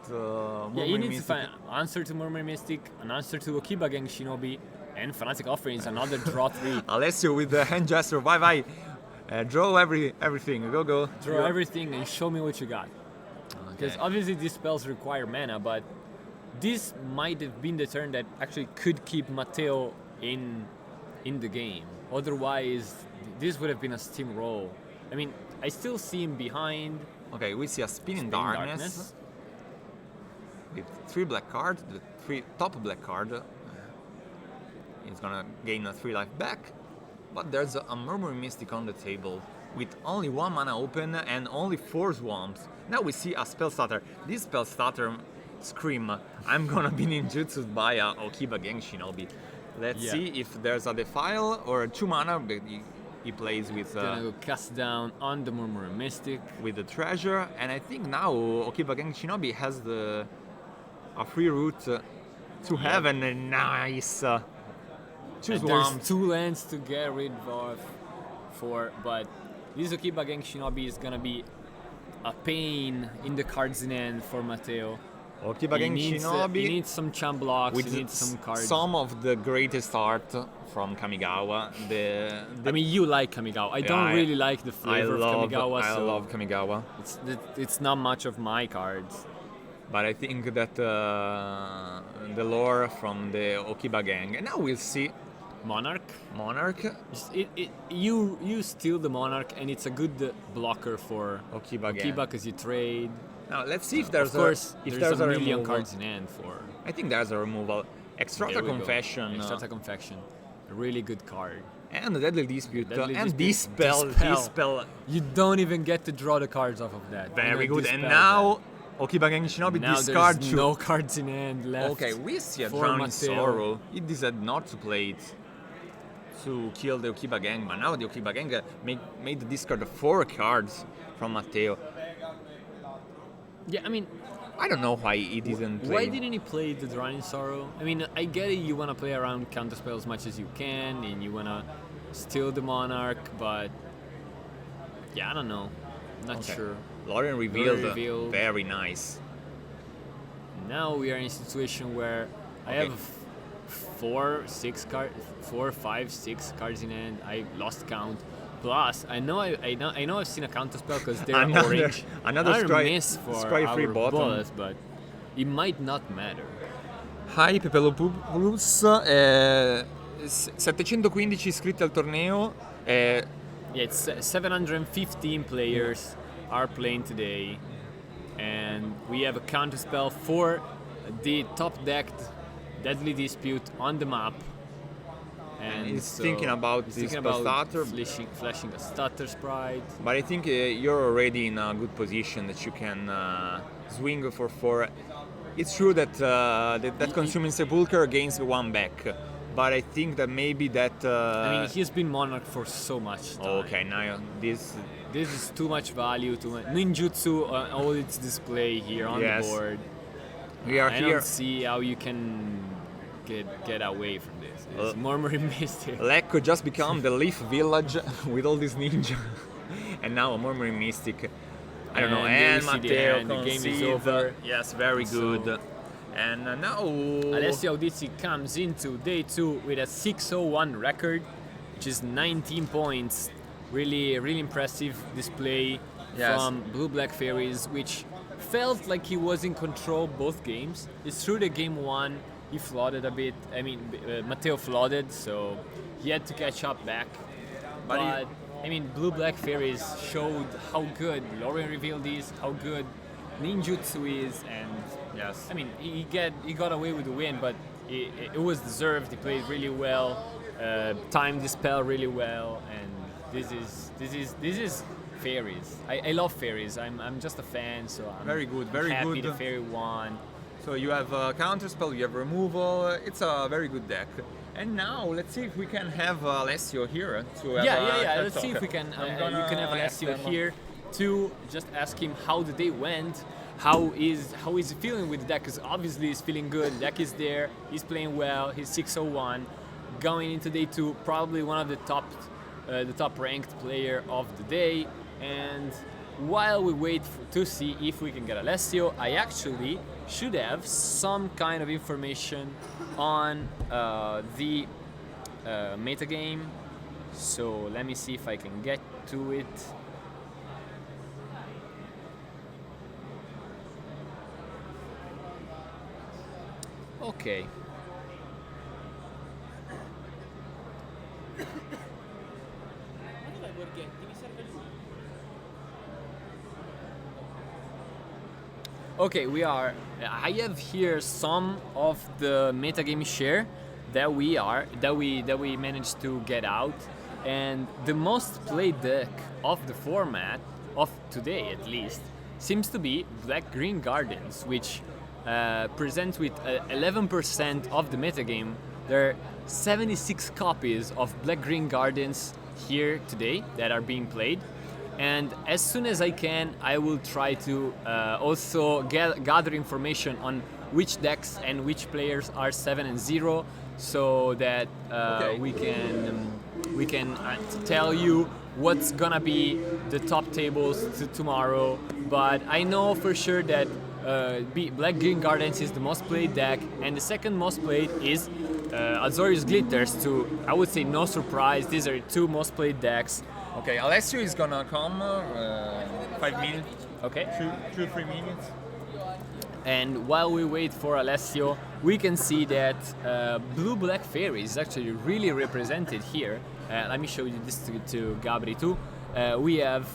Yeah, you need to find an answer to Murmuring Mystic, an answer to Okiba Gang Shinobi, and Fanatic Offerings, another draw 3. Alessio with the hand gesture. Bye. Draw everything. Go. Draw everything and show me what you got. Because Okay. obviously these spells require mana, but this might have been the turn that actually could keep Matteo in the game. Otherwise, this would have been a steamroll. I mean, I still see him behind. Okay, we see a Spinning Spinning Darkness with 3 black cards. The 3 top black card. He's gonna gain a 3 life back. But there's a Murmuring Mystic on the table with only 1 mana open and only 4 swamps. Now we see a spell starter. This spell starter scream, I'm gonna be ninjutsu'd by a Okiba Gang Shinobi. Let's Yeah. see if there's a Defile or a 2 mana, but he plays with Gonna go cast down on the Murmuring Mystic. the treasure, and I think now Okiba Gang Shinobi has a free route to heaven. And nice 2 And swamps. there's 2 lands to get rid of but this Okiba Gang Shinobi is gonna be a pain in the cards in hand for Matteo. Okiba Gang He Shinobi needs some chum blocks, with he needs some cards. some of the greatest art from Kamigawa. I mean, you like Kamigawa. I don't really like the flavor of Kamigawa, I so love Kamigawa, it's not much of my cards. but I think that the lore from the Okiba Gang. And now we'll see Monarch. Monarch. You steal the Monarch, and it's a good blocker for Okiba Gang. because you trade. Now let's see if there's Of course, if there's a million removal. cards in hand for. I think there's a removal. Extracta There we go. Confession. Extracta Confession. A really good card. And the Deadly Dispute. Deadly And Dispute. this spell. You don't even get to draw the cards off of that. Very You know, good. And dispel now Okiba Gang Shinobi that. Now discard there's 2. no cards in hand left. Okay, we see a for Drowning Matteo. Sorrow. He decided not to play it to kill the Okiba Gang, but now the Okiba Gang made the discard 4 cards from Matteo. Yeah, I mean, I don't know why he didn't play. why didn't he play the Drowning Sorrow? I mean, I get it, you want to play around counterspell as much as you can, and you want to steal the Monarch, but yeah, I don't know. Not Okay. sure. Lorien revealed. revealed. Very nice. Now we are in a situation where I Okay. have 4, 5, 6 cards in hand. I lost count. Plus, I know I've seen a counter spell because they're orange. Another miss for free our bottom. bullets, but it might not matter. Hi Pepelopoulos, 715 iscritti al torneo. Yeah, it's 715 players are playing today, and we have a counter spell for the top decked Deadly Dispute on the map. And he's so thinking about he's this thinking about stutter. flashing a stutter sprite. But I think you're already in a good position that you can swing for 4. It's true that that Consuming Sepulchre gains 1 back, but I think that maybe that. I mean, he's been Monarch for so much time. Okay, now this is too much value. Too much ninjutsu all its display here on the board. We are I here. don't see how you can get away from this. It's Murmuring Mystic. Lecco just become the Leaf Village with all these ninja, and now a Murmuring Mystic. I don't know. And Matteo the game is over. Yes, very good. And now Alessio Audizzi comes into day 2 with a 601 record, which is 19 points. Really, really impressive display from Blue Black Fairies, which felt like he was in control both games. It's true that game 1 he flooded a bit. I mean, Matteo flooded, so he had to catch up back. But I mean, Blue Black Fairies showed how good Lorien Revealed is, how good ninjutsu is, and I mean, he got away with the win, but it was deserved. He played really well, timed the spell really well, and this is fairies. I love fairies. I'm just a fan, so I'm very good. Happy the fairy won. So you have counterspell, you have removal. It's a very good deck. And now let's see if we can have Alessio here to have Let's see if we can. You can have Alessio here to just ask him how the day went. How is he feeling with the deck? Because obviously he's feeling good. The deck is there. He's playing well. He's 601, going into day 2. Probably one of the top ranked player of the day. And while we wait to see if we can get Alessio, I actually should have some kind of information on the metagame. So let me see if I can get to it. Okay. Okay, I have here some of the metagame share that we managed to get out, and the most played deck of the format of today, at least, seems to be Black Green Gardens, which presents with 11% of the metagame. There are 76 copies of Black Green Gardens here today that are being played. And as soon as I can, I will try to also gather information on which decks and which players are 7-0, so that we can tell you what's gonna be the top tables tomorrow. But I know for sure that Black Green Gardens is the most played deck, and the second most played is Azorius Glitters. To, I would say, no surprise, these are 2 most played decks. Okay, Alessio is gonna come 5 minutes. Okay. 2-3 minutes. And while we wait for Alessio, we can see that Blue Black Fairy is actually really represented here. Let me show you this to Gabri too. We have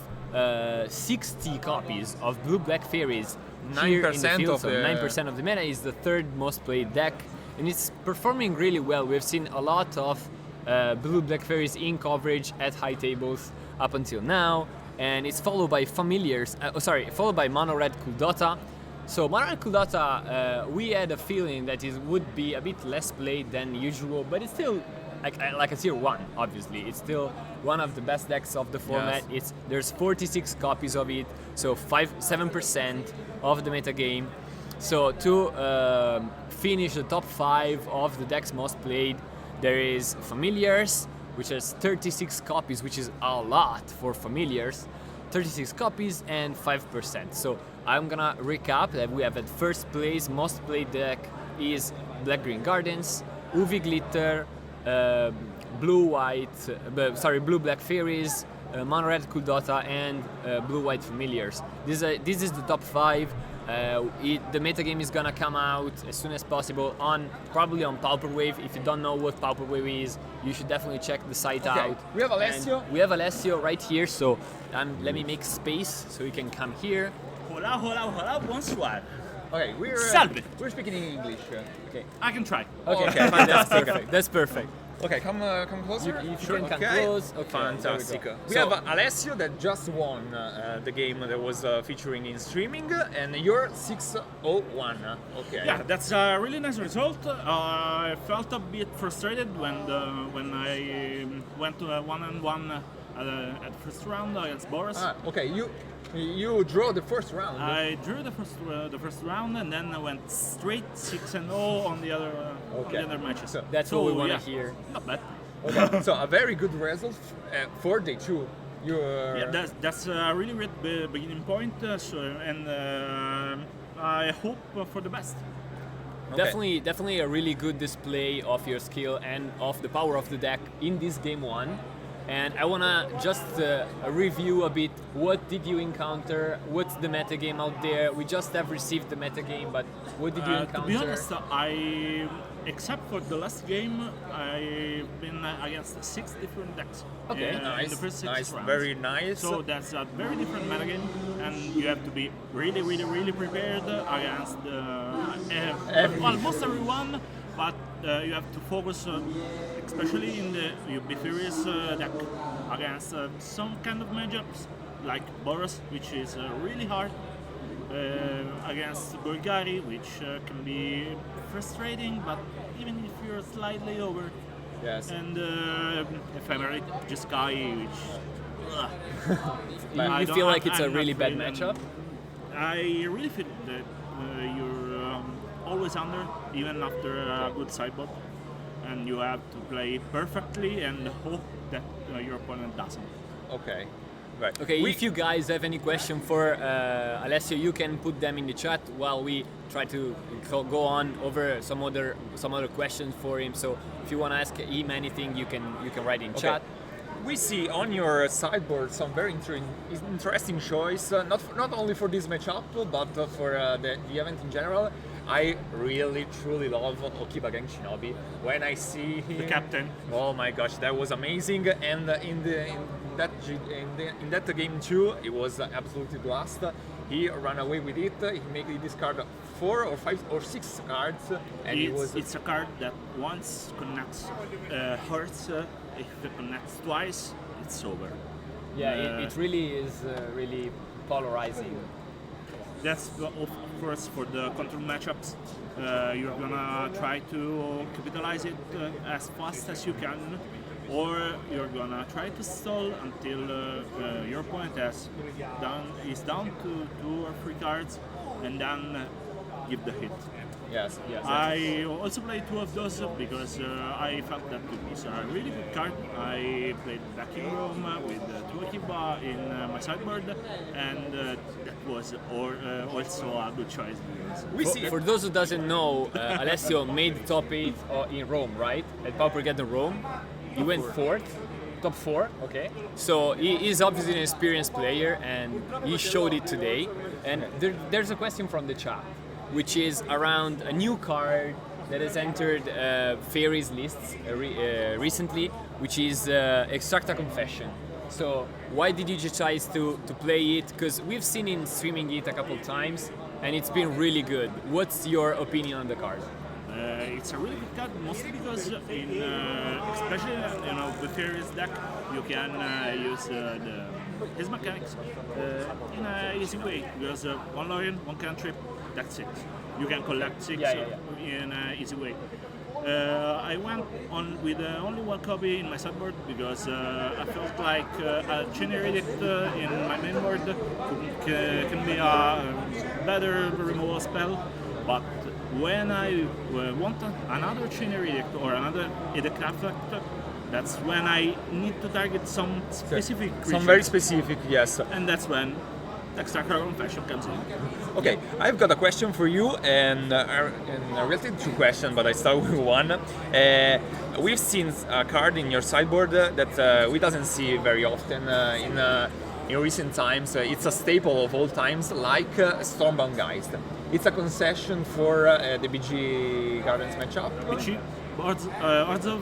60 copies of Blue Black Fairies here in the field. So 9% of the meta is the 3rd most played deck, and it's performing really well. We've seen a lot of Blue Black Fairies in coverage at high tables up until now, and it's followed by followed by Mono Red Kuldota. So Mono Red Kuldota, we had a feeling that it would be a bit less played than usual, but it's still like a tier 1. Obviously, it's still one of the best decks of the format. Yes. There's 46 copies of it, so 7% of the metagame. So to finish the top 5 of the decks most played, there is Familiars, which has 36 copies, which is a lot for Familiars. 36 copies and 5%. So I'm gonna recap that we have at first place most played deck is Black Green Gardens. UV glitter, blue black fairies, mono red cool dota, and blue white familiars. This is the top 5. The metagame is gonna come out as soon as possible probably on Pauperwave. If you don't know what Pauperwave is, you should definitely check the site out. We have Alessio. And we have Alessio right here, so let me make space so he can come here. Hola, bonsoir. Okay, Salve. we're speaking in English. Okay. I can try. Okay, that's perfect. That's perfect. Okay, come closer. If you can come close. Okay, Fantastic. there We go. have Alessio that just won the game that was featuring in streaming, and you're 601. Okay. Yeah, that's a really nice result. I felt a bit frustrated when I went to a 1-on-1 at the first round against Boris. Okay, you draw the first round. I drew the first round, and then I went straight 6-0 on the other matches. So That's what we want to yeah, hear. Not bad. Okay, so a very good result for day 2. Yeah, that's a really great beginning point. I hope for the best. Okay. Definitely a really good display of your skill and of the power of the deck in this game 1. And I wanna just review a bit. What did you encounter? What's the metagame out there? We just have received the metagame, but what did you encounter? To be honest, except for the last game, I've been against 6 different decks. Okay, in the first 6 rounds. Very nice. So that's a very different metagame, and you have to be really prepared against almost everyone. But you have to focus, especially in the Furious deck, against some kind of matchups like Boros, which is really hard, against Golgari, which can be frustrating, but even if you're slightly over. Yes. And Ephemerate, Jeskai, which. You feel like it's a really bad matchup? I really feel that you're always under, even after a good sideboard, and you have to play perfectly and hope that your opponent doesn't. Okay. Right. Okay, if you guys have any question for Alessio, you can put them in the chat while we try to go on over some other questions for him. So if you want to ask him anything, you can write in chat. We see on your sideboard some very interesting choice, not only for this matchup, but for the event in general. I really truly love Okiba Gang Shinobi. When I see him, The captain. Oh my gosh, that was amazing! And in that game too, it was absolutely blast. He ran away with it. He made this card 4 or 5 or 6 cards, and It's a card that once connects hurts. If it connects twice, it's over. Yeah, it really is really polarizing. That's of course for the control matchups. You're gonna try to capitalize it as fast as you can, or you're gonna try to stall until your opponent is down to 2 or 3 cards, and then give the hit. yes. I also played 2 of those because I felt that it was a really good card. I played back in Rome with 2 Akiba in my sideboard, and that was also a good choice. For those who doesn't know, Alessio made top 8 in Rome, right? At Paupergeddon Rome. He went 4th, top 4. Okay. So he is obviously an experienced player, and he showed it today. And there's a question from the chat, which is around a new card that has entered Fairies lists recently, which is Extract a Confession. So why did you decide to play it? Because we've seen him streaming it a couple times, and it's been really good. What's your opinion on the card? It's a really good card, mostly because especially the Fairies deck, you can use his mechanics in an easy way. Because 1 Lorien, 1 cantrip, that's it. You can collect 6 in an easy way. I went on with only 1 copy in my sideboard because I felt like a Chain-Edict in my main board can be a better removal spell, but when I want another Chain-Edict or another Edict effect, that's when I need to target some specific creature. Some very specific, yes. And that's when extra confession comes in. Okay, I've got a question for you, and related to question, but I start with one. We've seen a card in your sideboard that we doesn't see very often in recent times. It's a staple of all times, like Stormbound Geist. It's a concession for the BG Gardens matchup. BG, Hordes of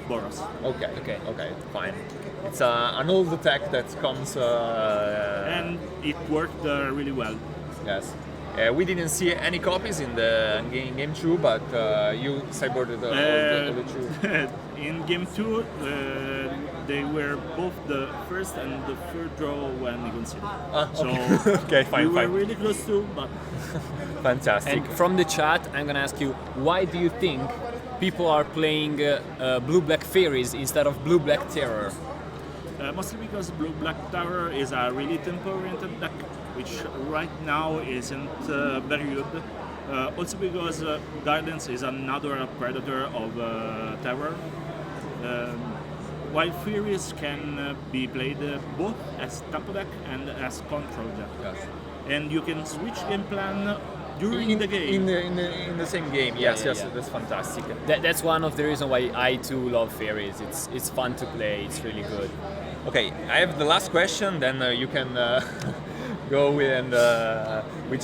Boros. Okay, fine. It's an old deck that comes... and it worked really well. Yes. We didn't see any copies in the game 2, but you sideboarded all the two. In game 2, they were both the first and the third draw when we considered. So okay, fine, we were really close to, but... Fantastic. And from the chat, I'm gonna ask you, why do you think people are playing blue-black fairies instead of blue-black terror? Mostly because blue-black terror is a really tempo-oriented deck, which right now isn't very good. Also because Gardens is another predator of terror. While Fairies can be played both as tempo deck and as control deck. Yes. And you can switch game plan during the game. In the same game, yes, that's fantastic. That's one of the reasons why I too love fairies. It's fun to play. It's really good. Okay, I have the last question. Then you can go with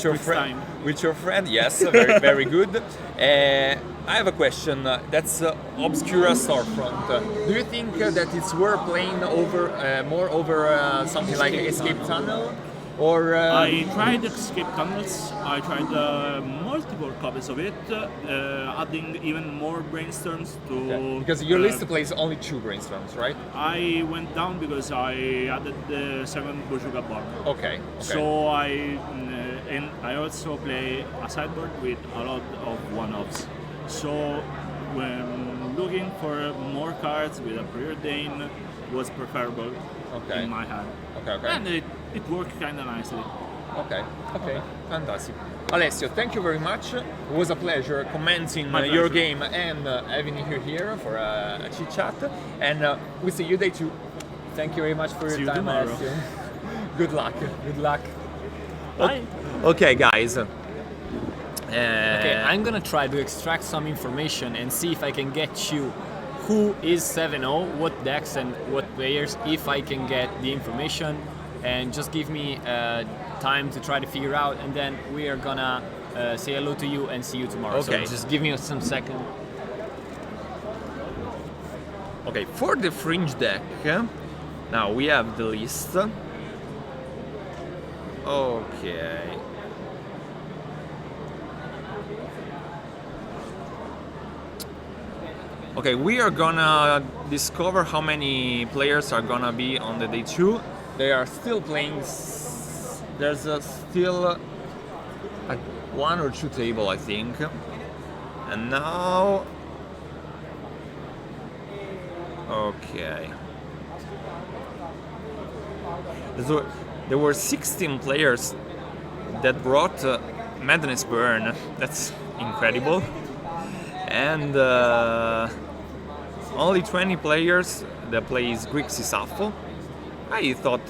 your friend. With your friend, yes, very good. I have a question. That's Obscura Storefront. Do you think that it's worth playing more over something like Escape Tunnel? Or I tried Escape Tunnels. I tried multiple copies of it, adding even more brainstorms to. Okay. Because your list plays only 2 brainstorms, right? I went down because I added the 7 BojukaPod. Okay. So and I also play a sideboard with a lot of one-offs. So when looking for more cards with a preordain was preferable in my hand. Okay. And it worked kind of nicely. Okay, fantastic. Alessio, thank you very much. It was a pleasure commenting your game and having you here for a chit chat. And we see you day 2. Thank you very much for your time, Alessio. Good luck. Bye. Okay, guys. Okay, I'm gonna try to extract some information and see if I can get you who is 7-0, what decks and what players, if I can get the information, and just give me time to try to figure out, and then we are gonna say hello to you and see you tomorrow. Okay. So just give me some second. Okay, for the Fringe deck, now we have the list. Okay. Okay, we are gonna discover how many players are gonna be on the day 2. They are still playing. There's still 1 or 2 table, I think. And now, okay. So there were 16 players that brought Madness Burn. That's incredible. And only 20 players that plays Grixis Sapo. I thought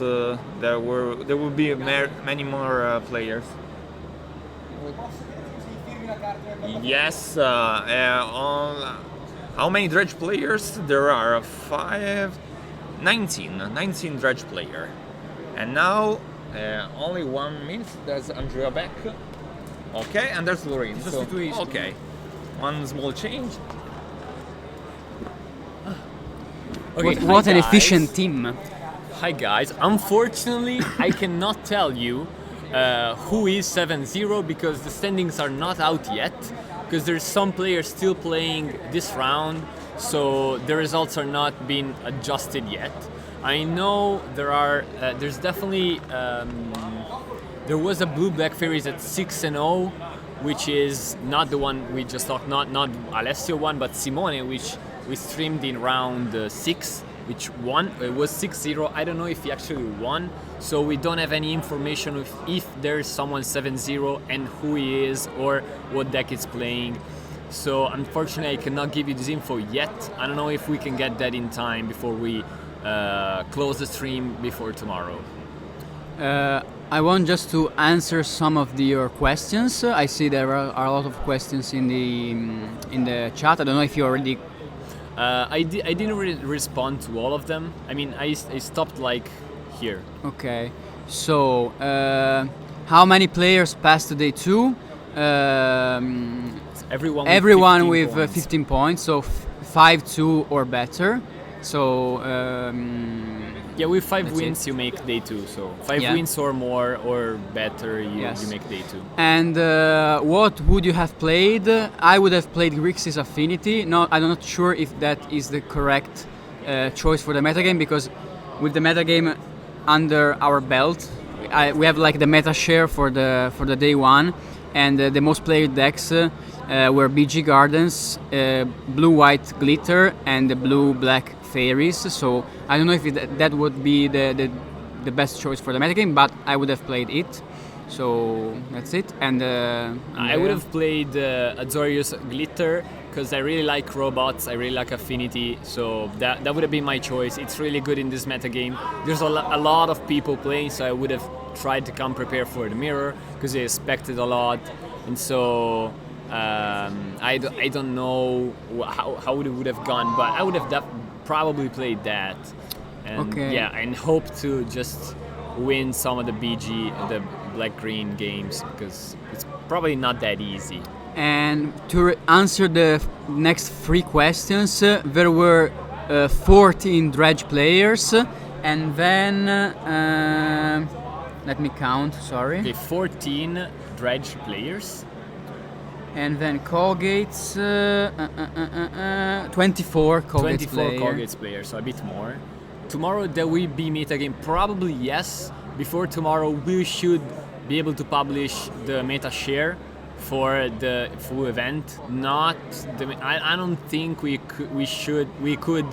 there would be many more players. Yes. How many dredge players? There are 19 dredge player. And now only 1 minute. There's Andrea back. Okay, and there's Lorraine. So, okay, one small change. Okay, What an efficient team. Hi guys, unfortunately I cannot tell you who is 7-0 because the standings are not out yet, because there's some players still playing this round, so the results are not being adjusted yet. I know there's definitely there was a blue-black fairies at 6-0, which is not the one we just talked, not Alessio one, but Simone, which we streamed in round 6, which won. It was 6-0. I don't know if he actually won, so we don't have any information if there's someone 7-0 and who he is or what deck is playing. So unfortunately I cannot give you this info yet. I don't know if we can get that in time before we close the stream before tomorrow. I want just to answer some of your questions. I see there are a lot of questions in the chat. I don't know if you already. I didn't really respond to all of them. I mean, I stopped like here. Okay. So, how many players passed to day 2? Everyone with 15 points. 15 points, so 5-2 or better. So. Yeah, with 5 That's wins you make day 2. So 5 Yeah. wins or more or better, you Yes. make day 2. And what would you have played? I would have played Grixis Affinity. No, I'm not sure if that is the correct choice for the metagame, because with the metagame under our belt, we have like the meta share for the day 1, and the most played decks were BG Gardens, blue-white Glitter, and the blue-black Fairies. So I don't know if that would be the best choice for the metagame, but I would have played it. So that's it. And I would have played Azorius Glitter because I really like robots, I really like Affinity, so that would have been my choice. It's really good in this metagame. There's a lot of people playing, so I would have tried to come prepared for the mirror because I expected a lot. And so I don't know how it would have gone, but I would have probably played that. And Okay. yeah, and hope to just win some of the BG, the black-green games, because it's probably not that easy. And to answer the next 3 questions, there were 14 dredge players, and then let me count. Sorry. Okay, 14 dredge players. And then Colgates, 24 Colgates 24 players. Colgates players, so a bit more. Tomorrow there will be metagame, probably yes. Before tomorrow we should be able to publish the meta share for the full event. Not the, I don't think we could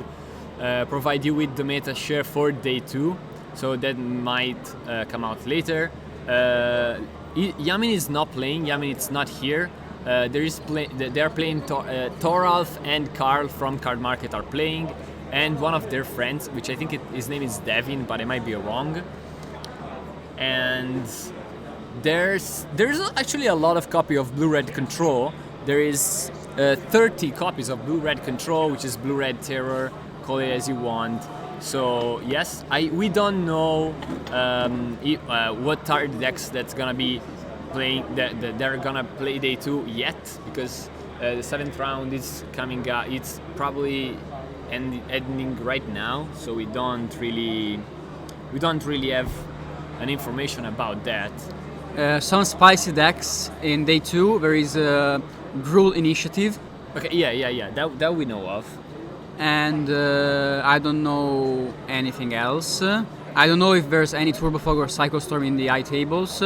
provide you with the meta share for day 2, so that might come out later. Yamin is not playing. Yamin is not here. They are playing. Thoralf and Carl from Card Market are playing, and one of their friends, which I think his name is Devin, but I might be wrong. And there's actually a lot of copy of Blue-Red Control. There is 30 copies of Blue-Red Control, which is Blue-Red Terror. Call it as you want. So yes, we don't know what are the decks that's gonna be playing. They're gonna play day 2 yet, because the 7th round is coming up. It's probably ending right now, so we don't really have an information about that. Some spicy decks in day 2. There is a Gruul Initiative. Okay, yeah. That we know of. And I don't know anything else. I don't know if there's any Turbo Fog or Cycle Storm in the eye tables.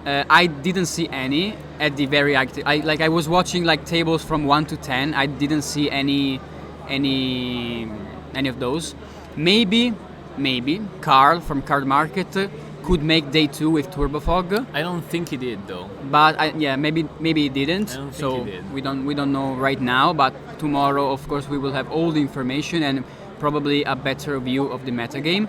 I didn't see any at the very active. I was watching like tables from 1 to 10. I didn't see any of those. Maybe Carl from Card Market could make day 2 with Turbo Fog. I don't think he did though. But maybe he didn't. I don't think So he did. we don't know right now. But tomorrow, of course, we will have all the information and probably a better view of the metagame.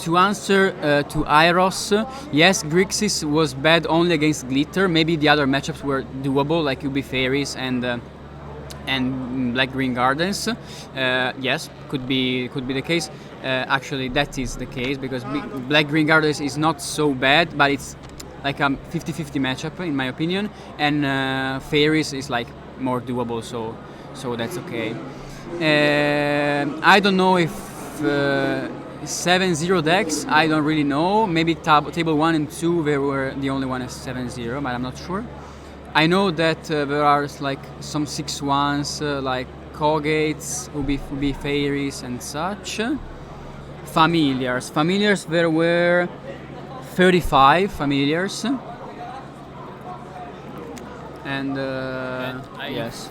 To answer to Iros, yes, Grixis was bad only against Glitter. Maybe the other matchups were doable, like UB Fairies and Black Green Gardens. Yes, could be the case. Actually, that is the case, because Black Green Gardens is not so bad, but it's like a 50-50 matchup in my opinion, and Fairies is like more doable, so that's okay. I don't know if 7-0 decks, I don't really know. Maybe table 1 and 2 they were the only one as 7-0, but I'm not sure. I know that there are like some 6-1s like Colgates, UB Fairies and such. Familiars, there were 35 familiars. And yes.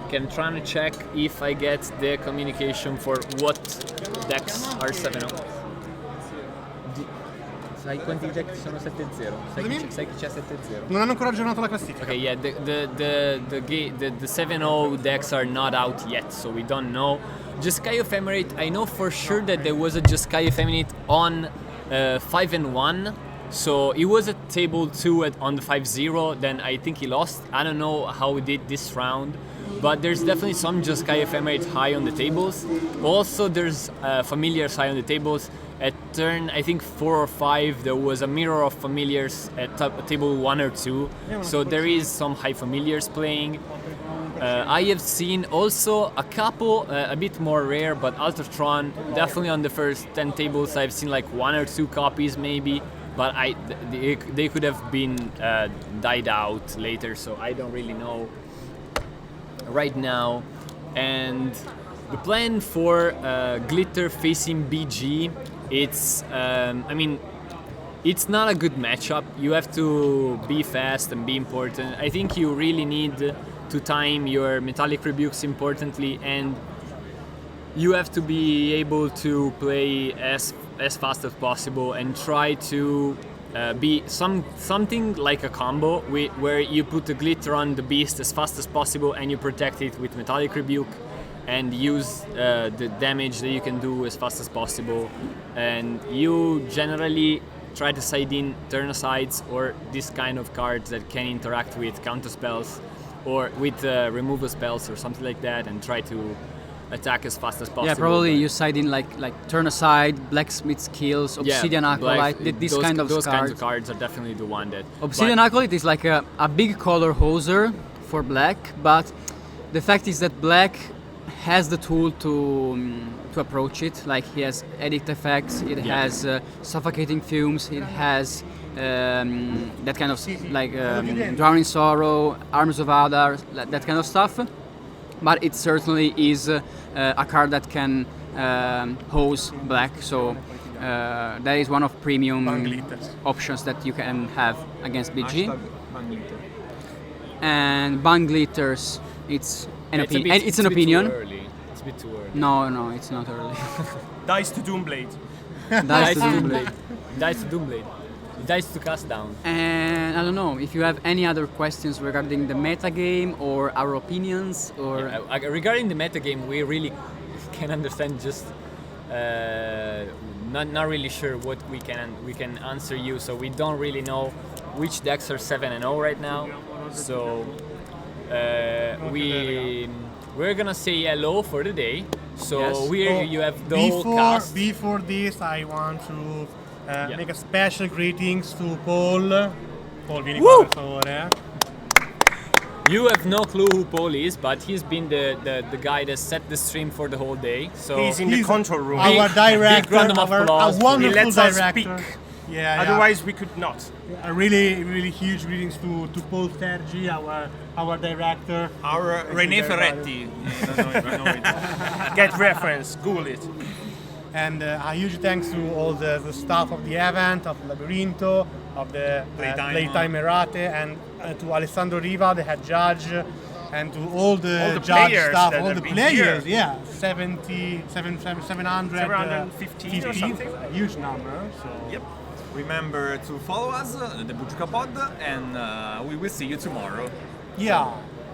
Okay, I'm trying to check if I get the communication for what decks are 7-0. sai quanti deck sono 7-0? Sai chi c'è 7-0? Non hanno ancora aggiornato la classifica. Okay, yeah, the 7-0 decks are not out yet, so we don't know. Jeskai Ephemerate, I know for sure that there was a Jeskai Ephemerate on 5-1. So he was at table 2 on the 5-0, then I think he lost. I don't know how he did this round, but there's definitely some Jeskai Ephemerate high on the tables. Also, there's Familiars high on the tables. At turn, I think 4 or 5, there was a mirror of Familiars at table 1 or 2. So there is some high Familiars playing. I have seen also a couple, a bit more rare, but Ultratron, definitely on the first 10 tables, I've seen like 1 or 2 copies maybe. But they could have been died out later, so I don't really know right now. And the plan for Glitter facing BG, it's I mean, it's not a good matchup. You have to be fast and be important. I think you really need to time your Metallic Rebukes importantly, and you have to be able to play as fast as possible and try to be something like a combo where you put the glitter on the beast as fast as possible and you protect it with Metallic Rebuke and use the damage that you can do as fast as possible. And you generally try to side in turn asides or this kind of cards that can interact with counter spells or with removal spells or something like that, and try to attack as fast as possible. Yeah, probably you side in like turn aside, blacksmith skills, obsidian acolyte, these kind of those cards. Kinds of cards are definitely the one that. Obsidian acolyte is like a big color hoser for black, but the fact is that black has the tool to approach it. Like he has edict effects, it has suffocating fumes, it has that kind of like drowning sorrow, arms of Adar, that kind of stuff. But it certainly is a card that can hose black, so that is one of premium options that you can have against BG. And Bang Glitters, it's an opinion. It's an opinion. It's a bit too early. No, it's not early. Dice to Doomblade. Dice to Doomblade. Dice to Doomblade. Dice to cast down. And I don't know if you have any other questions regarding the metagame or our opinions or. Regarding the metagame, we really can understand. Just not really sure what we can answer you. So we don't really know which decks are 7-0 right now. So we're gonna say hello for the day. So yes. You have the whole cast. Before this, I want to make a special greetings to Paul. Paul, vieni qua per favore. You have no clue who Paul is, but he's been the guy that set the stream for the whole day. So He's in the control room. Our director, big round of applause. a wonderful He lets us director. speak. Yeah. Otherwise, we could not. A really huge greetings to Paul Tergi, our director. Our René Ferretti. Get reference, Google it. And a huge thanks to all the staff of the event, of Labyrinto, of the Playtime Errate, and to Alessandro Riva, the head judge, and to all the judge staff, all the players. Yeah, 750 or something. a huge number. So. Yep. Remember to follow us, the BojukaPod, and we will see you tomorrow. Yeah.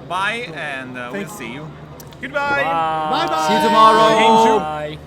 Bye, and we'll see you. Goodbye. Bye bye. See you tomorrow. Bye.